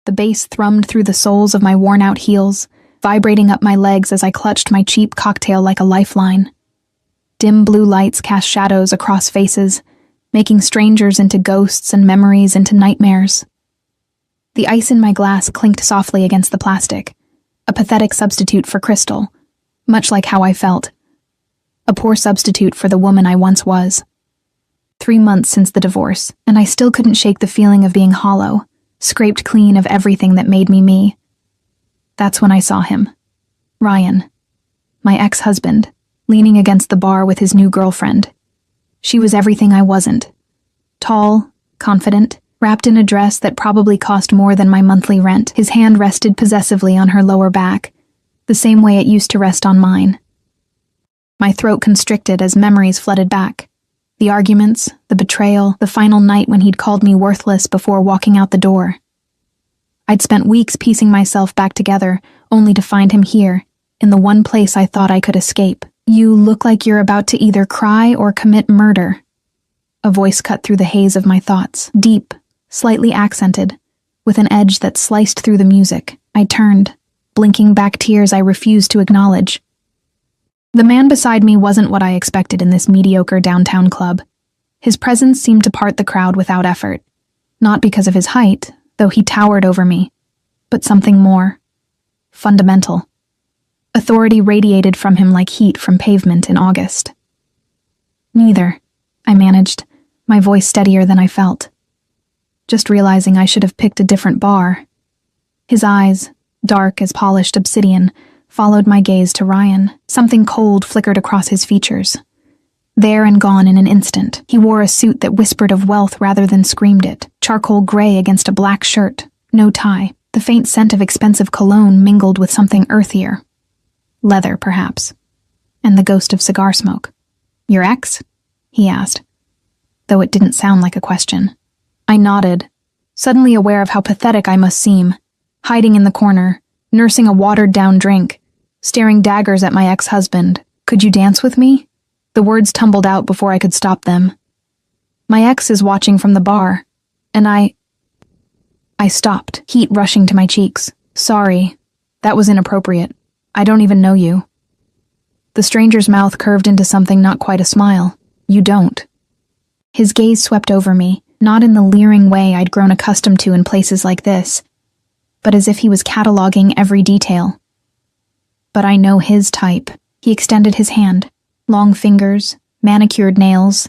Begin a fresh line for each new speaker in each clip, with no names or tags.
The bass thrummed through the soles of my worn-out heels, vibrating up my legs as I clutched my cheap cocktail like a lifeline. Dim blue lights cast shadows across faces, making strangers into ghosts and memories into nightmares. The ice in my glass clinked softly against the plastic, a pathetic substitute for crystal, much like how I felt. A poor substitute for the woman I once was. 3 months since the divorce, and I still couldn't shake the feeling of being hollow, scraped clean of everything that made me me. That's when I saw him. Ryan, my ex-husband, leaning against the bar with his new girlfriend. She was everything I wasn't. Tall, confident, wrapped in a dress that probably cost more than my monthly rent. His hand rested possessively on her lower back, the same way it used to rest on mine. My throat constricted as memories flooded back. The arguments, the betrayal, the final night when he'd called me worthless before walking out the door. I'd spent weeks piecing myself back together, only to find him here, in the one place I thought I could escape. You look like you're about to either cry or commit murder. A voice cut through the haze of my thoughts, deep, slightly accented, with an edge that sliced through the music. I turned, blinking back tears I refused to acknowledge. The man beside me wasn't what I expected in this mediocre downtown club. His presence seemed to part the crowd without effort, not because of his height, though he towered over me, but something more. Fundamental. Authority radiated from him like heat from pavement in August. Neither, I managed, my voice steadier than I felt. Just realizing I should have picked a different bar. His eyes, dark as polished obsidian, followed my gaze to Ryan. Something cold flickered across his features. There and gone in an instant. He wore a suit that whispered of wealth rather than screamed it. Charcoal gray against a black shirt, no tie. The faint scent of expensive cologne mingled with something earthier. Leather, perhaps. And the ghost of cigar smoke. Your ex? He asked, though it didn't sound like a question. I nodded, suddenly aware of how pathetic I must seem, hiding in the corner, nursing a watered-down drink, staring daggers at my ex-husband. Could you dance with me? The words tumbled out before I could stop them. My ex is watching from the bar, and I stopped, heat rushing to my cheeks. Sorry, that was inappropriate. I don't even know you. The stranger's mouth curved into something not quite a smile. You don't. His gaze swept over me, not in the leering way I'd grown accustomed to in places like this, but as if he was cataloging every detail. But I know his type. He extended his hand. Long fingers, manicured nails,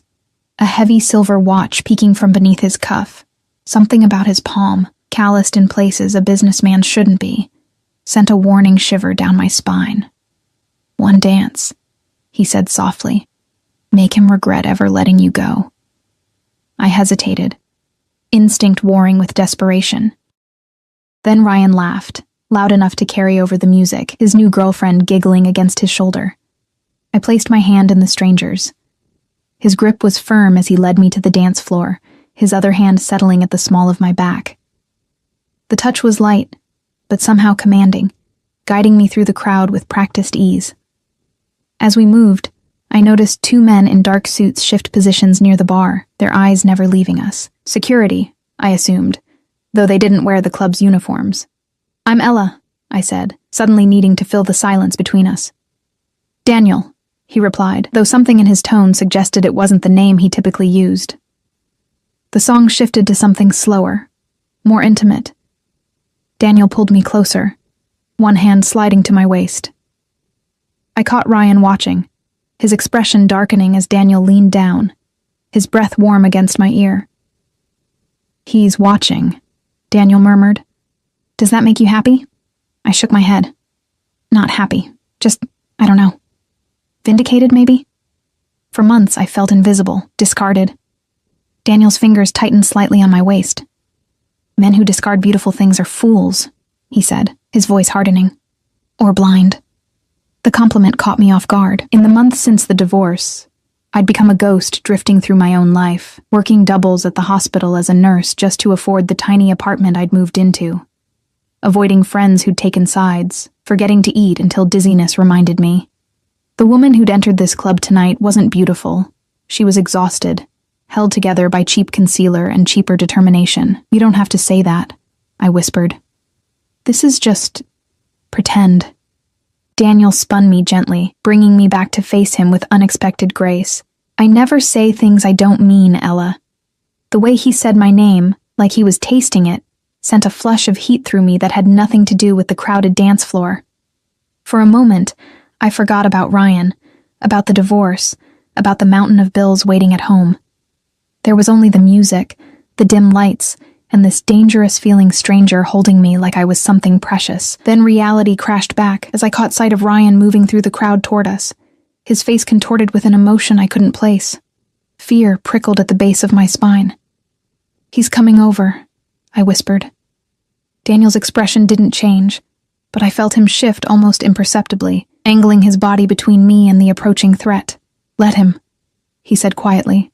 a heavy silver watch peeking from beneath his cuff. Something about his palm, calloused in places a businessman shouldn't be, sent a warning shiver down my spine. One dance, he said softly. Make him regret ever letting you go. I hesitated, instinct warring with desperation. Then Ryan laughed, loud enough to carry over the music, his new girlfriend giggling against his shoulder. I placed my hand in the stranger's. His grip was firm as he led me to the dance floor, his other hand settling at the small of my back. The touch was light, but somehow commanding, guiding me through the crowd with practiced ease. As we moved, I noticed 2 men in dark suits shift positions near the bar, their eyes never leaving us. Security, I assumed, though they didn't wear the club's uniforms. I'm Ella, I said, suddenly needing to fill the silence between us. Daniel, he replied, though something in his tone suggested it wasn't the name he typically used. The song shifted to something slower, more intimate. Daniel pulled me closer, one hand sliding to my waist. I caught Ryan watching, his expression darkening as Daniel leaned down, his breath warm against my ear. He's watching, Daniel murmured. Does that make you happy? I shook my head. Not happy, just, I don't know. Vindicated, maybe? For months, I felt invisible, discarded. Daniel's fingers tightened slightly on my waist. Men who discard beautiful things are fools, he said, his voice hardening. Or blind. The compliment caught me off guard. In the months since the divorce, I'd become a ghost drifting through my own life, working doubles at the hospital as a nurse just to afford the tiny apartment I'd moved into. Avoiding friends who'd taken sides, forgetting to eat until dizziness reminded me. The woman who'd entered this club tonight wasn't beautiful. She was exhausted, held together by cheap concealer and cheaper determination. You don't have to say that, I whispered, This is just pretend. Daniel spun me gently, bringing me back to face him with unexpected grace. I never say things I don't mean, Ella. The way he said my name, like he was tasting it, sent a flush of heat through me that had nothing to do with the crowded dance floor. For a moment, I forgot about Ryan, about the divorce, about the mountain of bills waiting at home. There was only the music, the dim lights, and this dangerous-feeling stranger holding me like I was something precious. Then reality crashed back as I caught sight of Ryan moving through the crowd toward us, his face contorted with an emotion I couldn't place. Fear prickled at the base of my spine. "He's coming over," I whispered. Daniel's expression didn't change, but I felt him shift almost imperceptibly, angling his body between me and the approaching threat. "Let him," he said quietly.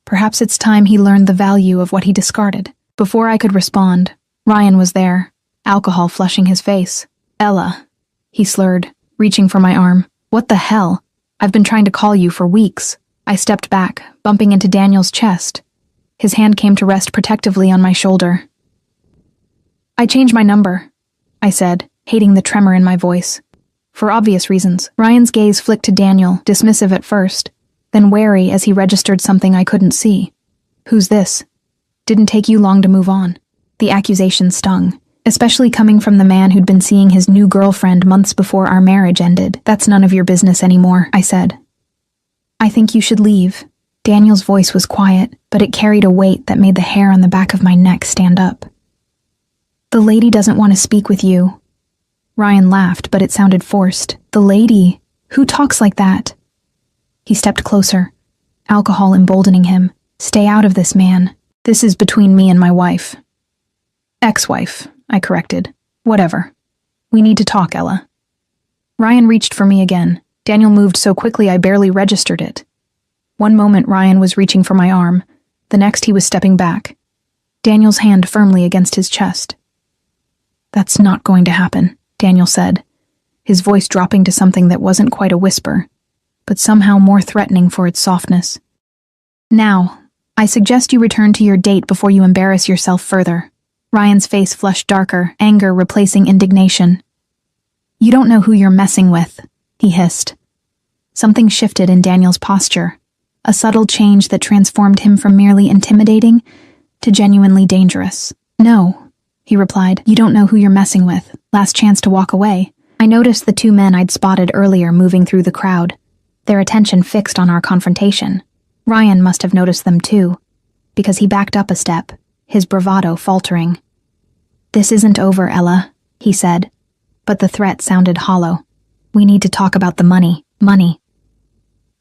Perhaps it's time he learned the value of what he discarded. Before I could respond, Ryan was there, alcohol flushing his face. "Ella," he slurred, reaching for my arm. "What the hell? I've been trying to call you for weeks." I stepped back, bumping into Daniel's chest. His hand came to rest protectively on my shoulder. "I changed my number," I said, hating the tremor in my voice. For obvious reasons, Ryan's gaze flicked to Daniel, dismissive at first, then wary as he registered something I couldn't see. "Who's this?" Didn't take you long to move on. The accusation stung, especially coming from the man who'd been seeing his new girlfriend months before our marriage ended. "That's none of your business anymore," I said. "I think you should leave." Daniel's voice was quiet, but it carried a weight that made the hair on the back of my neck stand up. "The lady doesn't want to speak with you." Ryan laughed, but it sounded forced. "The lady? Who talks like that?" He stepped closer, alcohol emboldening him. "Stay out of this, man. This is between me and my wife." "Ex-wife," I corrected. "Whatever. We need to talk, Ella." Ryan reached for me again. Daniel moved so quickly I barely registered it. One moment Ryan was reaching for my arm, the next he was stepping back, Daniel's hand firmly against his chest. "That's not going to happen," Daniel said, his voice dropping to something that wasn't quite a whisper, but somehow more threatening for its softness. "Now, I suggest you return to your date before you embarrass yourself further." Ryan's face flushed darker, anger replacing indignation. "You don't know who you're messing with," he hissed. Something shifted in Daniel's posture, a subtle change that transformed him from merely intimidating to genuinely dangerous. "No," he replied. "You don't know who you're messing with. Last chance to walk away." I noticed the two men I'd spotted earlier moving through the crowd, their attention fixed on our confrontation. Ryan must have noticed them too, because he backed up a step, his bravado faltering. "This isn't over, Ella," he said, but the threat sounded hollow. "We need to talk about the money. Money."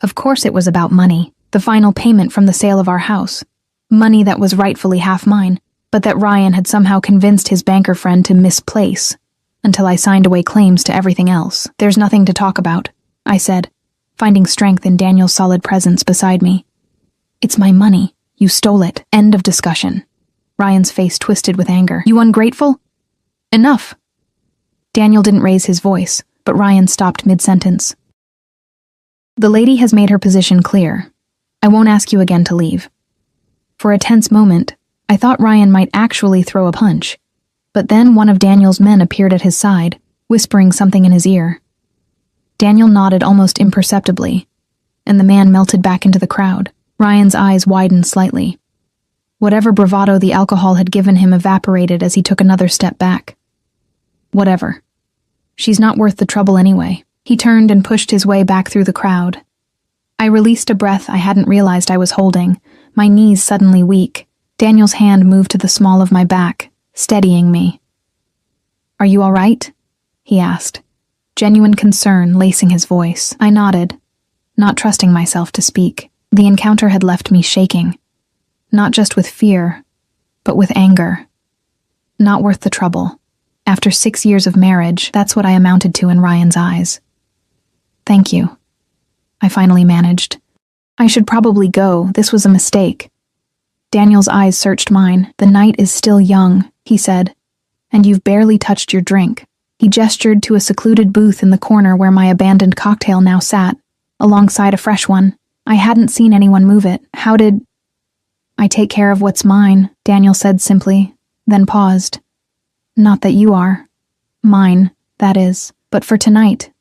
Of course it was about money, the final payment from the sale of our house. Money that was rightfully half mine, but that Ryan had somehow convinced his banker friend to misplace, until I signed away claims to everything else. "There's nothing to talk about," I said, finding strength in Daniel's solid presence beside me. "It's my money. You stole it. End of discussion." Ryan's face twisted with anger. "You ungrateful? Enough." Daniel didn't raise his voice, but Ryan stopped mid-sentence. "The lady has made her position clear. I won't ask you again to leave." For a tense moment, I thought Ryan might actually throw a punch, but then one of Daniel's men appeared at his side, whispering something in his ear. Daniel nodded almost imperceptibly, and the man melted back into the crowd. Ryan's eyes widened slightly. Whatever bravado the alcohol had given him evaporated as he took another step back. "Whatever. She's not worth the trouble anyway." He turned and pushed his way back through the crowd. I released a breath I hadn't realized I was holding, my knees suddenly weak. Daniel's hand moved to the small of my back, steadying me. "Are you all right?" he asked, genuine concern lacing his voice. I nodded, not trusting myself to speak. The encounter had left me shaking, not just with fear, but with anger. Not worth the trouble. After 6 years of marriage, that's what I amounted to in Ryan's eyes. "Thank you," I finally managed. "I should probably go. This was a mistake." Daniel's eyes searched mine. "The night is still young," he said, "and you've barely touched your drink." He gestured to a secluded booth in the corner where my abandoned cocktail now sat, alongside a fresh one. I hadn't seen anyone move it. "How did—" "I take care of what's mine," Daniel said simply, then paused. Not that you are. Mine, that is. But for tonight,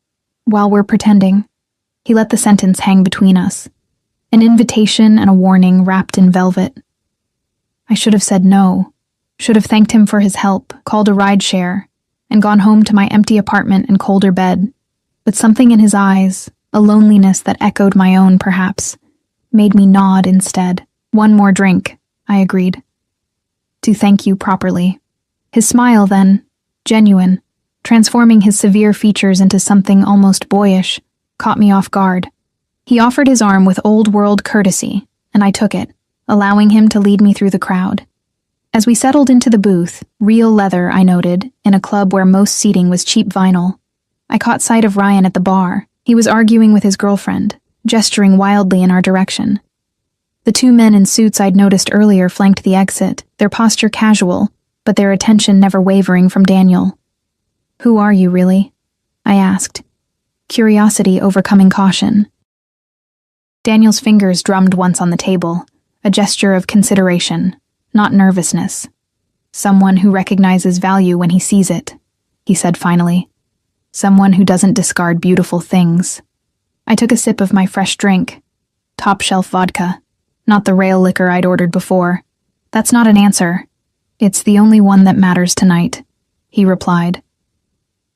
while we're pretending. He let the sentence hang between us. An invitation and a warning wrapped in velvet. I should have said no. Should have thanked him for his help, called a rideshare, and gone home to my empty apartment and colder bed. But something in his eyes, a loneliness that echoed my own perhaps, made me nod instead. One more drink, I agreed. To thank you properly. His smile then, genuine, transforming his severe features into something almost boyish, caught me off guard. He offered his arm with old-world courtesy, and I took it, allowing him to lead me through the crowd. As we settled into the booth, real leather, I noted, in a club where most seating was cheap vinyl, I caught sight of Ryan at the bar. He was arguing with his girlfriend, gesturing wildly in our direction. The two men in suits I'd noticed earlier flanked the exit, their posture casual, but their attention never wavering from Daniel. "Who are you, really?" I asked, curiosity overcoming caution. Daniel's fingers drummed once on the table, a gesture of consideration, not nervousness. "Someone who recognizes value when he sees it," he said finally. "Someone who doesn't discard beautiful things." I took a sip of my fresh drink, top-shelf vodka, not the rail liquor I'd ordered before. "That's not an answer. It's the only one that matters tonight," he replied.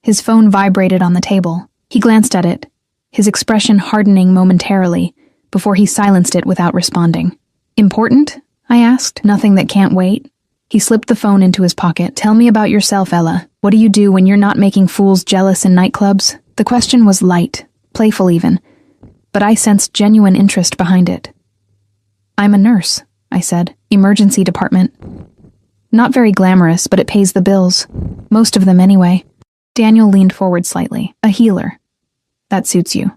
His phone vibrated on the table. He glanced at it, his expression hardening momentarily, before he silenced it without responding. "Important?" I asked. "Nothing that can't wait?" He slipped the phone into his pocket. "Tell me about yourself, Ella. What do you do when you're not making fools jealous in nightclubs?" The question was light, playful even, but I sensed genuine interest behind it. "I'm a nurse," I said. "Emergency department. Not very glamorous, but it pays the bills. Most of them anyway." Daniel leaned forward slightly. "A healer. That suits you."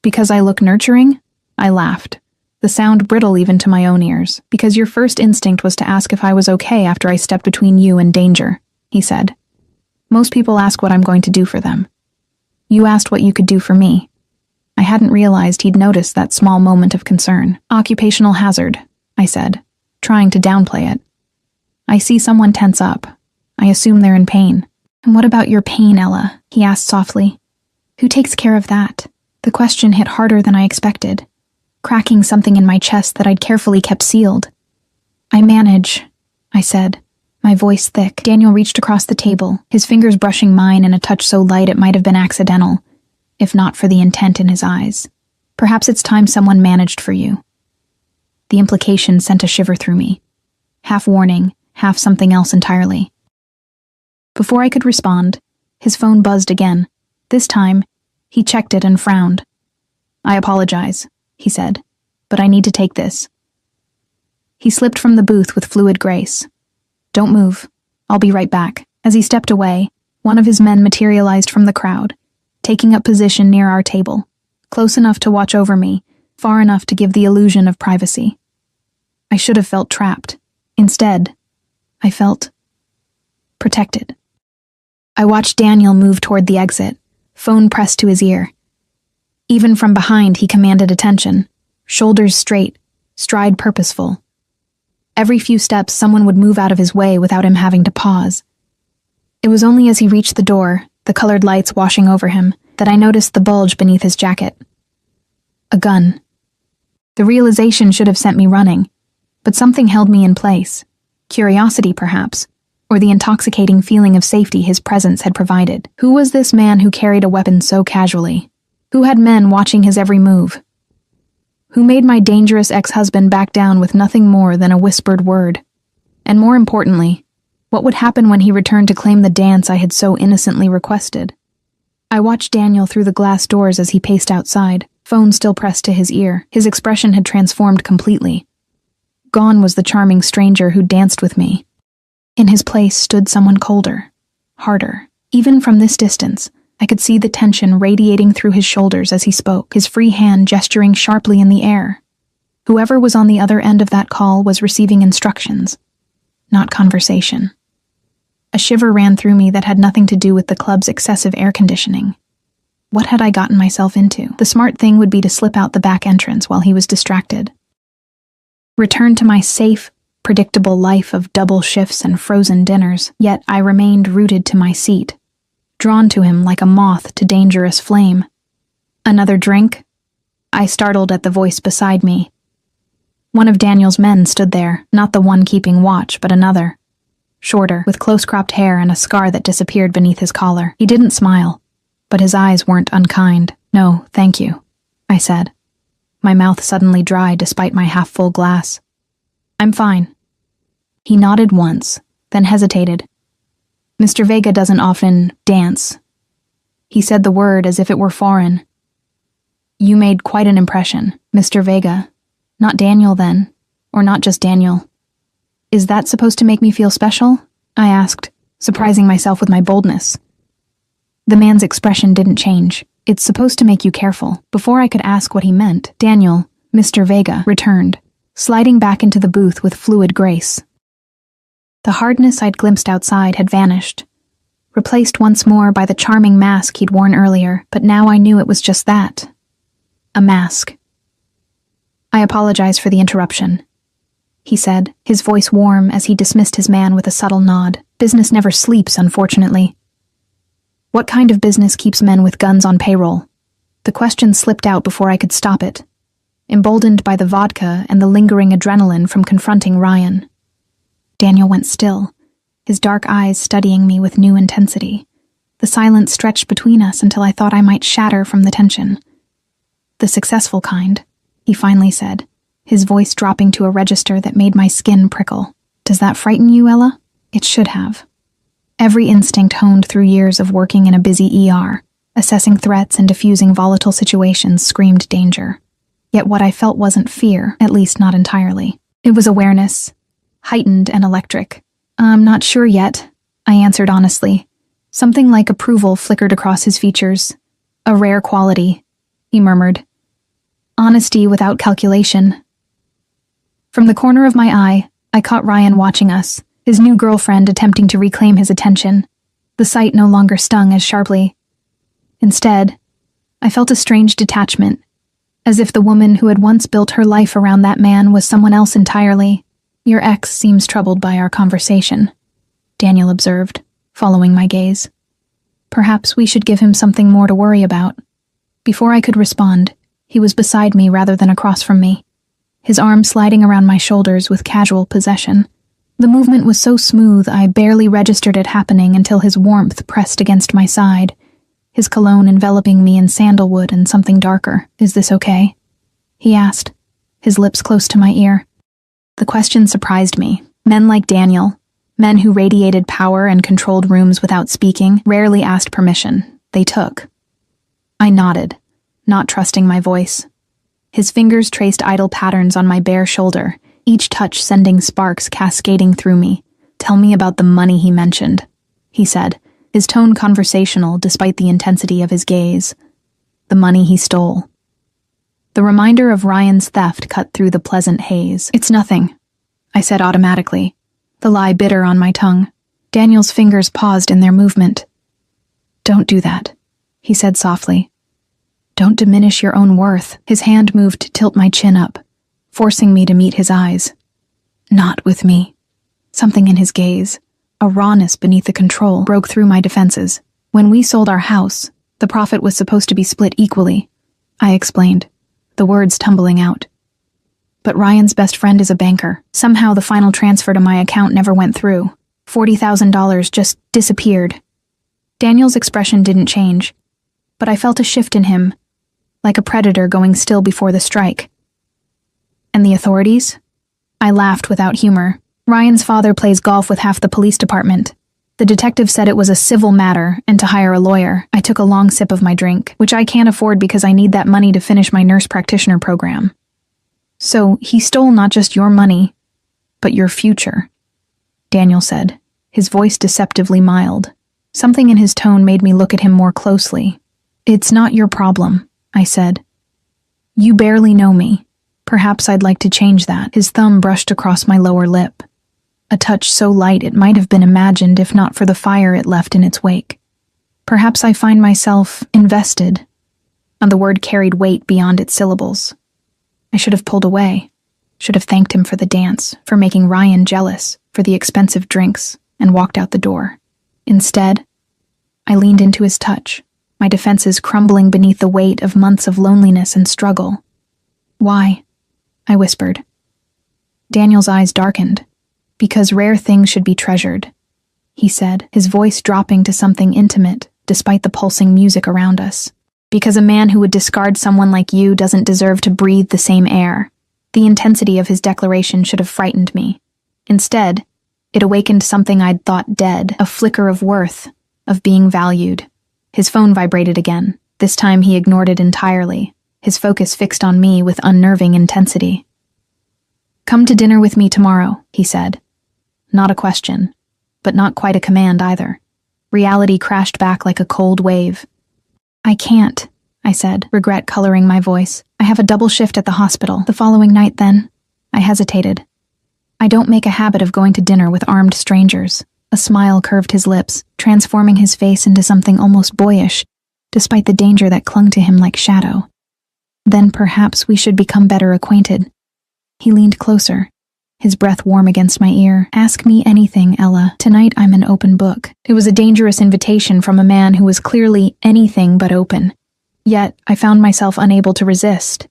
"Because I look nurturing?" I laughed, the sound brittle even to my own ears. "Because your first instinct was to ask if I was okay after I stepped between you and danger," he said. "Most people ask what I'm going to do for them. You asked what you could do for me." I hadn't realized he'd noticed that small moment of concern. "Occupational hazard," I said, trying to downplay it. "I see someone tense up. I assume they're in pain." "And what about your pain, Ella?" he asked softly. "Who takes care of that?" The question hit harder than I expected, cracking something in my chest that I'd carefully kept sealed. "I manage," I said, my voice thick. Daniel reached across the table, his fingers brushing mine in a touch so light it might have been accidental, if not for the intent in his eyes. "Perhaps it's time someone managed for you." The implication sent a shiver through me, half warning, half something else entirely. Before I could respond, his phone buzzed again. This time, he checked it and frowned. "I apologize," he said, "but I need to take this." He slipped from the booth with fluid grace. "Don't move. I'll be right back." As he stepped away, one of his men materialized from the crowd, taking up position near our table, close enough to watch over me, far enough to give the illusion of privacy. I should have felt trapped. Instead, I felt protected. I watched Daniel move toward the exit, phone pressed to his ear. Even from behind, he commanded attention, shoulders straight, stride purposeful. Every few steps, someone would move out of his way without him having to pause. It was only as he reached the door, the colored lights washing over him, that I noticed the bulge beneath his jacket. A gun. The realization should have sent me running, but something held me in place. Curiosity, perhaps, or the intoxicating feeling of safety his presence had provided. Who was this man who carried a weapon so casually? Who had men watching his every move? Who made my dangerous ex-husband back down with nothing more than a whispered word? And more importantly, what would happen when he returned to claim the dance I had so innocently requested? I watched Daniel through the glass doors as he paced outside, phone still pressed to his ear. His expression had transformed completely. Gone was the charming stranger who danced with me. In his place stood someone colder, harder. Even from this distance, I could see the tension radiating through his shoulders as he spoke, his free hand gesturing sharply in the air. Whoever was on the other end of that call was receiving instructions, not conversation. A shiver ran through me that had nothing to do with the club's excessive air conditioning. What had I gotten myself into? The smart thing would be to slip out the back entrance while he was distracted. Return to my safe, predictable life of double shifts and frozen dinners, yet I remained rooted to my seat, drawn to him like a moth to dangerous flame. "Another drink?" I startled at the voice beside me. One of Daniel's men stood there, not the one keeping watch, but another. Shorter, with close-cropped hair and a scar that disappeared beneath his collar. He didn't smile, but his eyes weren't unkind. "No, thank you," I said. My mouth suddenly dry despite my half-full glass. "I'm fine." He nodded once, then hesitated. "Mr. Vega doesn't often dance." He said the word as if it were foreign. "You made quite an impression, Mr. Vega. Not Daniel, then, or not just Daniel." "Is that supposed to make me feel special?" I asked, surprising myself with my boldness. The man's expression didn't change. "It's supposed to make you careful." Before I could ask what he meant, Daniel, Mr. Vega, returned, sliding back into the booth with fluid grace. The hardness I'd glimpsed outside had vanished, replaced once more by the charming mask he'd worn earlier, but now I knew it was just that. A mask. "I apologize for the interruption," he said, his voice warm as he dismissed his man with a subtle nod. "Business never sleeps, unfortunately." "What kind of business keeps men with guns on payroll?" The question slipped out before I could stop it, emboldened by the vodka and the lingering adrenaline from confronting Ryan. Daniel went still, his dark eyes studying me with new intensity. The silence stretched between us until I thought I might shatter from the tension. "The successful kind," he finally said, his voice dropping to a register that made my skin prickle. "Does that frighten you, Ella?" It should have. Every instinct honed through years of working in a busy ER, assessing threats and diffusing volatile situations, screamed danger. Yet what I felt wasn't fear, at least not entirely. It was awareness, heightened and electric. "I'm not sure yet," I answered honestly. Something like approval flickered across his features. "A rare quality," he murmured. "Honesty without calculation." From the corner of my eye, I caught Ryan watching us, his new girlfriend attempting to reclaim his attention. The sight no longer stung as sharply. Instead, I felt a strange detachment, as if the woman who had once built her life around that man was someone else entirely. "Your ex seems troubled by our conversation," Daniel observed, following my gaze. "Perhaps we should give him something more to worry about." Before I could respond, he was beside me rather than across from me, his arm sliding around my shoulders with casual possession. The movement was so smooth I barely registered it happening until his warmth pressed against my side, his cologne enveloping me in sandalwood and something darker. "Is this okay?" he asked, his lips close to my ear. The question surprised me. Men like Daniel, men who radiated power and controlled rooms without speaking, rarely asked permission. They took. I nodded, not trusting my voice. His fingers traced idle patterns on my bare shoulder, each touch sending sparks cascading through me. "Tell me about the money he mentioned," he said, his tone conversational despite the intensity of his gaze. "The money he stole." The reminder of Ryan's theft cut through the pleasant haze. "It's nothing," I said automatically, the lie bitter on my tongue. Daniel's fingers paused in their movement. "Don't do that," he said softly. "Don't diminish your own worth." His hand moved to tilt my chin up, forcing me to meet his eyes. "Not with me." Something in his gaze, a rawness beneath the control, broke through my defenses. "When we sold our house, the profit was supposed to be split equally," I explained, the words tumbling out. "But Ryan's best friend is a banker. Somehow the final transfer to my account never went through. $40,000 just disappeared." Daniel's expression didn't change, but I felt a shift in him, like a predator going still before the strike. "And the authorities?" I laughed without humor. "Ryan's father plays golf with half the police department. The detective said it was a civil matter and to hire a lawyer." I took a long sip of my drink, which I can't afford because I need that money to finish my nurse practitioner program. "So he stole not just your money, but your future," Daniel said, his voice deceptively mild. Something in his tone made me look at him more closely. "It's not your problem," I said. "You barely know me. Perhaps I'd like to change that." His thumb brushed across my lower lip, a touch so light it might have been imagined if not for the fire it left in its wake. "Perhaps I find myself invested," and the word carried weight beyond its syllables. I should have pulled away. Should have thanked him for the dance, for making Ryan jealous, for the expensive drinks, and walked out the door. Instead, I leaned into his touch, my defenses crumbling beneath the weight of months of loneliness and struggle. "Why?" I whispered. Daniel's eyes darkened. "Because rare things should be treasured," he said, his voice dropping to something intimate, despite the pulsing music around us. "Because a man who would discard someone like you doesn't deserve to breathe the same air." The intensity of his declaration should have frightened me. Instead, it awakened something I'd thought dead, a flicker of worth, of being valued. His phone vibrated again. This time he ignored it entirely, his focus fixed on me with unnerving intensity. "Come to dinner with me tomorrow," he said. Not a question, but not quite a command either. Reality crashed back like a cold wave. "I can't," I said, regret coloring my voice. "I have a double shift at the hospital the following night then." I hesitated. "I don't make a habit of going to dinner with armed strangers." A smile curved his lips, transforming his face into something almost boyish, despite the danger that clung to him like shadow. "Then perhaps we should become better acquainted." He leaned closer, his breath warm against my ear. "Ask me anything, Ella. Tonight I'm an open book." It was a dangerous invitation from a man who was clearly anything but open. Yet I found myself unable to resist.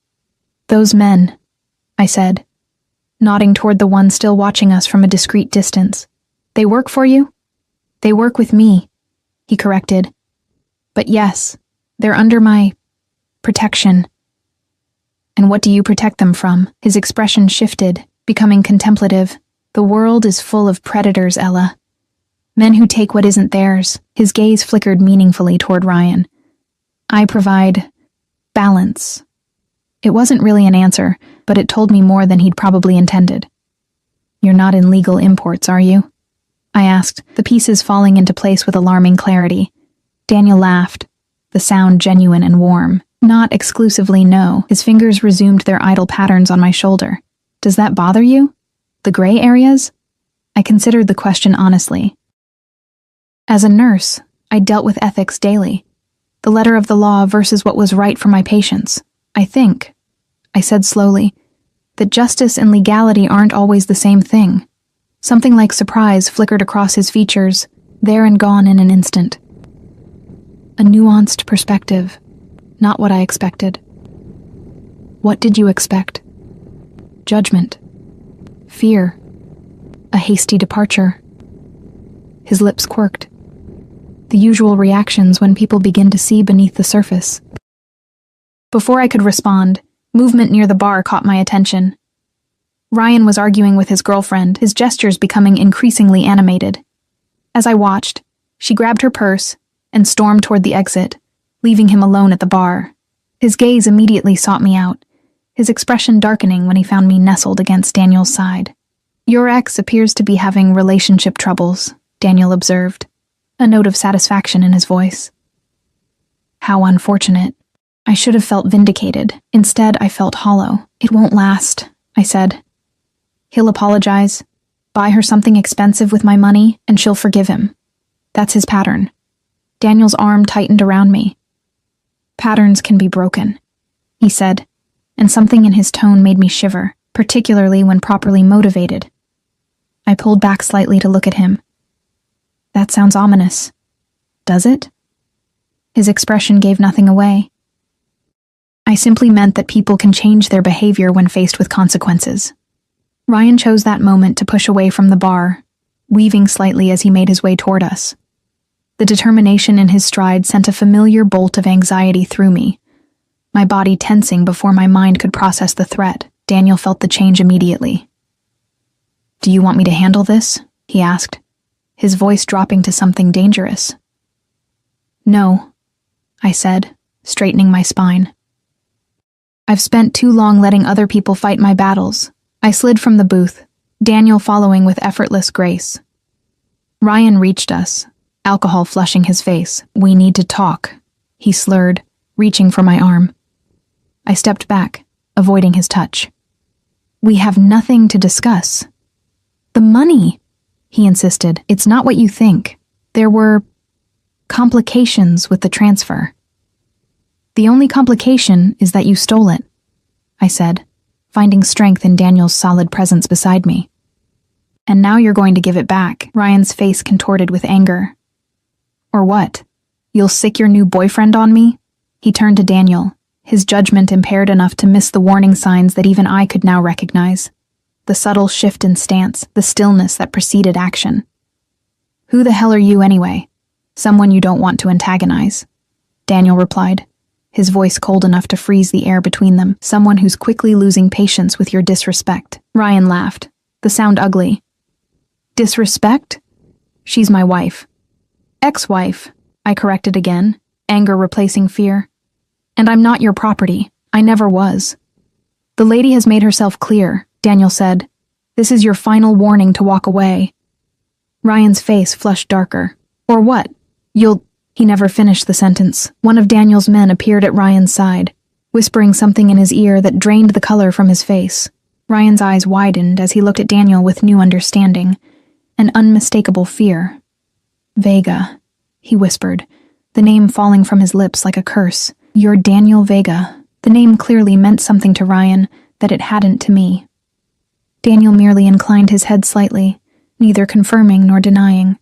"Those men," I said, nodding toward the one still watching us from a discreet distance. "They work for you?" "They work with me," he corrected. "But yes, they're under my protection." "And what do you protect them from?" His expression shifted, becoming contemplative. "The world is full of predators, Ella. Men who take what isn't theirs." His gaze flickered meaningfully toward Ryan. "I provide balance." It wasn't really an answer, but it told me more than he'd probably intended. "You're not in legal imports, are you?" I asked, the pieces falling into place with alarming clarity. Daniel laughed, the sound genuine and warm. "Not exclusively, no." His fingers resumed their idle patterns on my shoulder. "Does that bother you? The gray areas?" I considered the question honestly. As a nurse, I dealt with ethics daily. The letter of the law versus what was right for my patients. "I think," I said slowly, "that justice and legality aren't always the same thing." Something like surprise flickered across his features, there and gone in an instant. A nuanced perspective, not what I expected. "What did you expect?" "Judgment. Fear. A hasty departure." His lips quirked. The usual reactions when people begin to see beneath the surface. Before I could respond, movement near the bar caught my attention. Ryan was arguing with his girlfriend, his gestures becoming increasingly animated. As I watched, she grabbed her purse and stormed toward the exit, leaving him alone at the bar. His gaze immediately sought me out, his expression darkening when he found me nestled against Daniel's side. "Your ex appears to be having relationship troubles," Daniel observed, a note of satisfaction in his voice. How unfortunate. I should have felt vindicated. Instead, I felt hollow. "It won't last," I said. "He'll apologize, buy her something expensive with my money, and she'll forgive him. That's his pattern." Daniel's arm tightened around me. "Patterns can be broken," he said, and something in his tone made me shiver, particularly when properly motivated. I pulled back slightly to look at him. "That sounds ominous. Does it?" His expression gave nothing away. "I simply meant that people can change their behavior when faced with consequences." Ryan chose that moment to push away from the bar, weaving slightly as he made his way toward us. The determination in his stride sent a familiar bolt of anxiety through me, my body tensing before my mind could process the threat. Daniel felt the change immediately. "Do you want me to handle this?" he asked, his voice dropping to something dangerous. "No," I said, straightening my spine. "I've spent too long letting other people fight my battles." I slid from the booth, Daniel following with effortless grace. Ryan reached us, alcohol flushing his face. "We need to talk," he slurred, reaching for my arm. I stepped back, avoiding his touch. "We have nothing to discuss." "The money," he insisted. "It's not what you think. There were complications with the transfer." "The only complication is that you stole it," I said, finding strength in Daniel's solid presence beside me. And now you're going to give it back, Ryan's face contorted with anger. Or what? You'll sick your new boyfriend on me? He turned to Daniel, his judgment impaired enough to miss the warning signs that even I could now recognize. The subtle shift in stance, the stillness that preceded action. Who the hell are you anyway? Someone you don't want to antagonize. Daniel replied, his voice cold enough to freeze the air between them. Someone who's quickly losing patience with your disrespect. Ryan laughed, the sound ugly. Disrespect? She's my wife. Ex-wife, I corrected again, anger replacing fear. And I'm not your property. I never was. The lady has made herself clear, Daniel said. This is your final warning to walk away. Ryan's face flushed darker. Or what? He never finished the sentence. One of Daniel's men appeared at Ryan's side, whispering something in his ear that drained the color from his face. Ryan's eyes widened as he looked at Daniel with new understanding, an unmistakable fear. Vega, he whispered, the name falling from his lips like a curse. You're Daniel Vega. The name clearly meant something to Ryan that it hadn't to me. Daniel merely inclined his head slightly, neither confirming nor denying.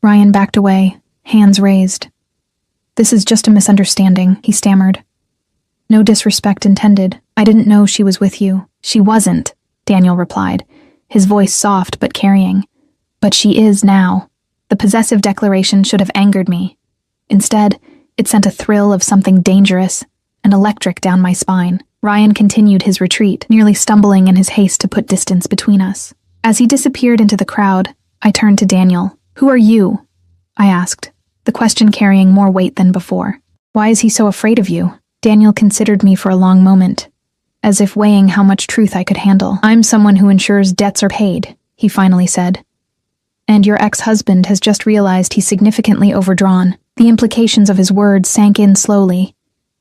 Ryan backed away, hands raised. This is just a misunderstanding, he stammered. No disrespect intended. I didn't know she was with you. She wasn't, Daniel replied, his voice soft but carrying. But she is now. The possessive declaration should have angered me. Instead, it sent a thrill of something dangerous and electric down my spine. Ryan continued his retreat, nearly stumbling in his haste to put distance between us. As he disappeared into the crowd, I turned to Daniel. Who are you? I asked, the question carrying more weight than before. Why is he so afraid of you? Daniel considered me for a long moment, as if weighing how much truth I could handle. I'm someone who ensures debts are paid, he finally said. And your ex-husband has just realized he's significantly overdrawn. The implications of his words sank in slowly,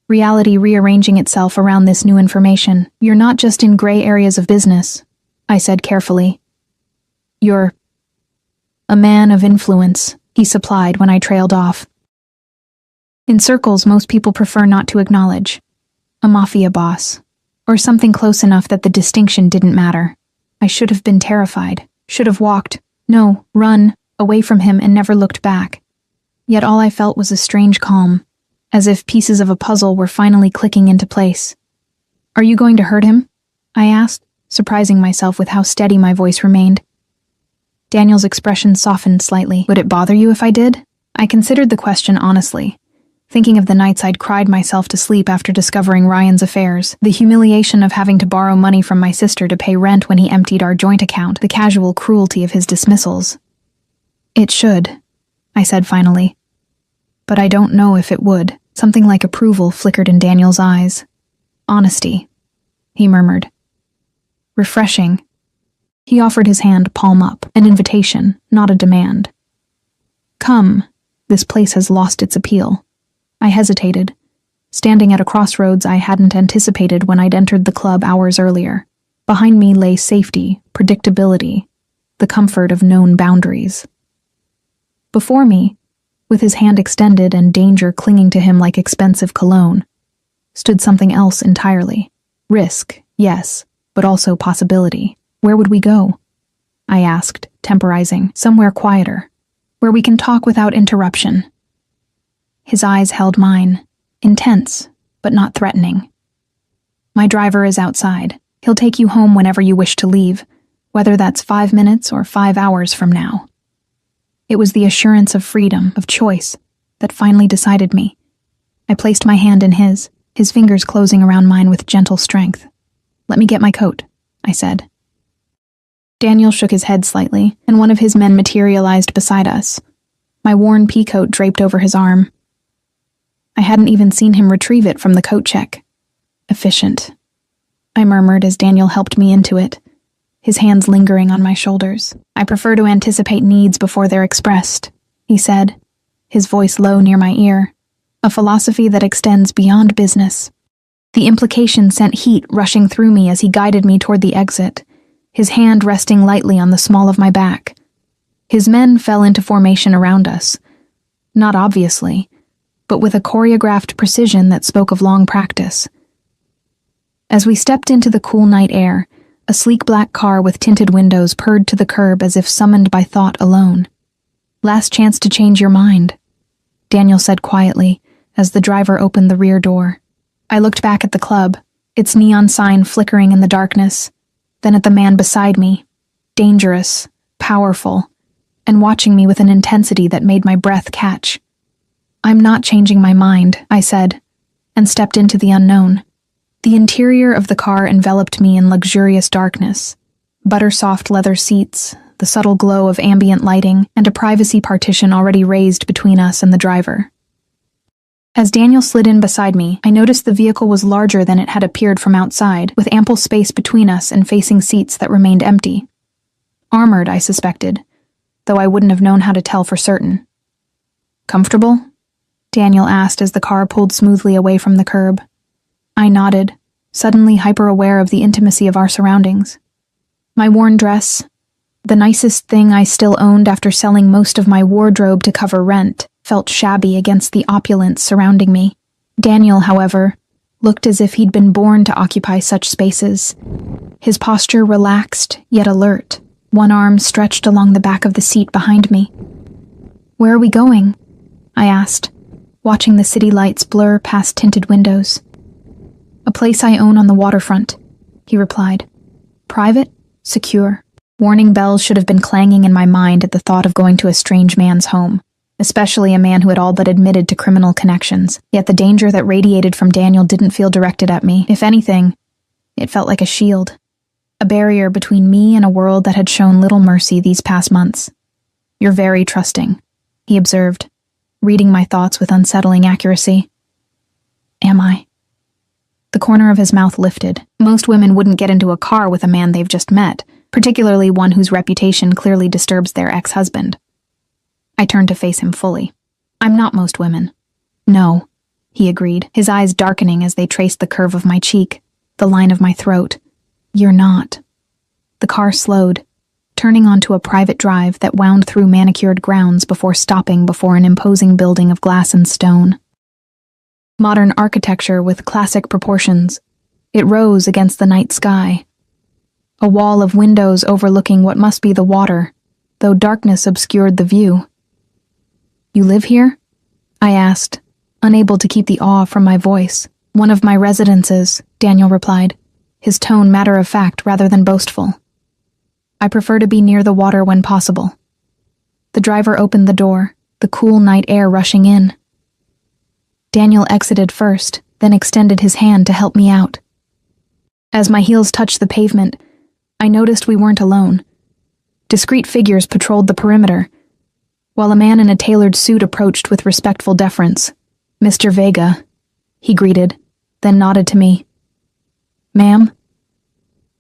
reality rearranging itself around this new information. You're not just in gray areas of business, I said carefully. You're a man of influence, he supplied when I trailed off. In circles most people prefer not to acknowledge. A mafia boss, or something close enough that the distinction didn't matter. I should have been terrified, should have walked, run, away from him and never looked back. Yet all I felt was a strange calm, as if pieces of a puzzle were finally clicking into place. Are you going to hurt him? I asked, surprising myself with how steady my voice remained. Daniel's expression softened slightly. Would it bother you if I did? I considered the question honestly, thinking of the nights I'd cried myself to sleep after discovering Ryan's affairs, the humiliation of having to borrow money from my sister to pay rent when he emptied our joint account, the casual cruelty of his dismissals. It should, I said finally. But I don't know if it would. Something like approval flickered in Daniel's eyes. Honesty, he murmured. Refreshing. He offered his hand palm up, an invitation, not a demand. Come, this place has lost its appeal. I hesitated, standing at a crossroads I hadn't anticipated when I'd entered the club hours earlier. Behind me lay safety, predictability, the comfort of known boundaries. Before me, with his hand extended and danger clinging to him like expensive cologne, stood something else entirely. Risk, yes, but also possibility. Where would we go? I asked, temporizing. Somewhere quieter, where we can talk without interruption. His eyes held mine, intense, but not threatening. My driver is outside. He'll take you home whenever you wish to leave, whether that's 5 minutes or 5 hours from now. It was the assurance of freedom, of choice, that finally decided me. I placed my hand in his fingers closing around mine with gentle strength. Let me get my coat, I said. Daniel shook his head slightly, and one of his men materialized beside us, my worn peacoat draped over his arm. I hadn't even seen him retrieve it from the coat check. Efficient, I murmured as Daniel helped me into it, his hands lingering on my shoulders. I prefer to anticipate needs before they're expressed, he said, his voice low near my ear, a philosophy that extends beyond business. The implication sent heat rushing through me as he guided me toward the exit, his hand resting lightly on the small of my back. His men fell into formation around us, not obviously, but with a choreographed precision that spoke of long practice. As we stepped into the cool night air, a sleek black car with tinted windows purred to the curb as if summoned by thought alone. "Last chance to change your mind," Daniel said quietly as the driver opened the rear door. I looked back at the club, its neon sign flickering in the darkness, then at the man beside me, dangerous, powerful, and watching me with an intensity that made my breath catch. "I'm not changing my mind," I said, and stepped into the unknown. The interior of the car enveloped me in luxurious darkness. Butter-soft leather seats, the subtle glow of ambient lighting, and a privacy partition already raised between us and the driver. As Daniel slid in beside me, I noticed the vehicle was larger than it had appeared from outside, with ample space between us and facing seats that remained empty. Armored, I suspected, though I wouldn't have known how to tell for certain. "Comfortable?" Daniel asked as the car pulled smoothly away from the curb. I nodded, suddenly hyper-aware of the intimacy of our surroundings. My worn dress, the nicest thing I still owned after selling most of my wardrobe to cover rent, felt shabby against the opulence surrounding me. Daniel, however, looked as if he'd been born to occupy such spaces. His posture relaxed, yet alert, one arm stretched along the back of the seat behind me. "Where are we going?" I asked, watching the city lights blur past tinted windows. "A place I own on the waterfront," he replied. "Private, secure." Warning bells should have been clanging in my mind at the thought of going to a strange man's home, especially a man who had all but admitted to criminal connections. Yet the danger that radiated from Daniel didn't feel directed at me. If anything, it felt like a shield, a barrier between me and a world that had shown little mercy these past months. "You're very trusting," he observed, reading my thoughts with unsettling accuracy. "Am I?" The corner of his mouth lifted. Most women wouldn't get into a car with a man they've just met, particularly one whose reputation clearly disturbs their ex-husband. I turned to face him fully. "I'm not most women." "No," he agreed, his eyes darkening as they traced the curve of my cheek, the line of my throat. "You're not." The car slowed, turning onto a private drive that wound through manicured grounds before stopping before an imposing building of glass and stone. Modern architecture with classic proportions, it rose against the night sky. A wall of windows overlooking what must be the water, though darkness obscured the view. "You live here?" I asked, unable to keep the awe from my voice. "One of my residences," Daniel replied, his tone matter-of-fact rather than boastful. "I prefer to be near the water when possible." The driver opened the door, the cool night air rushing in. Daniel exited first, then extended his hand to help me out. As my heels touched the pavement, I noticed we weren't alone. Discreet figures patrolled the perimeter, while a man in a tailored suit approached with respectful deference. "Mr. Vega," he greeted, then nodded to me. "Ma'am?"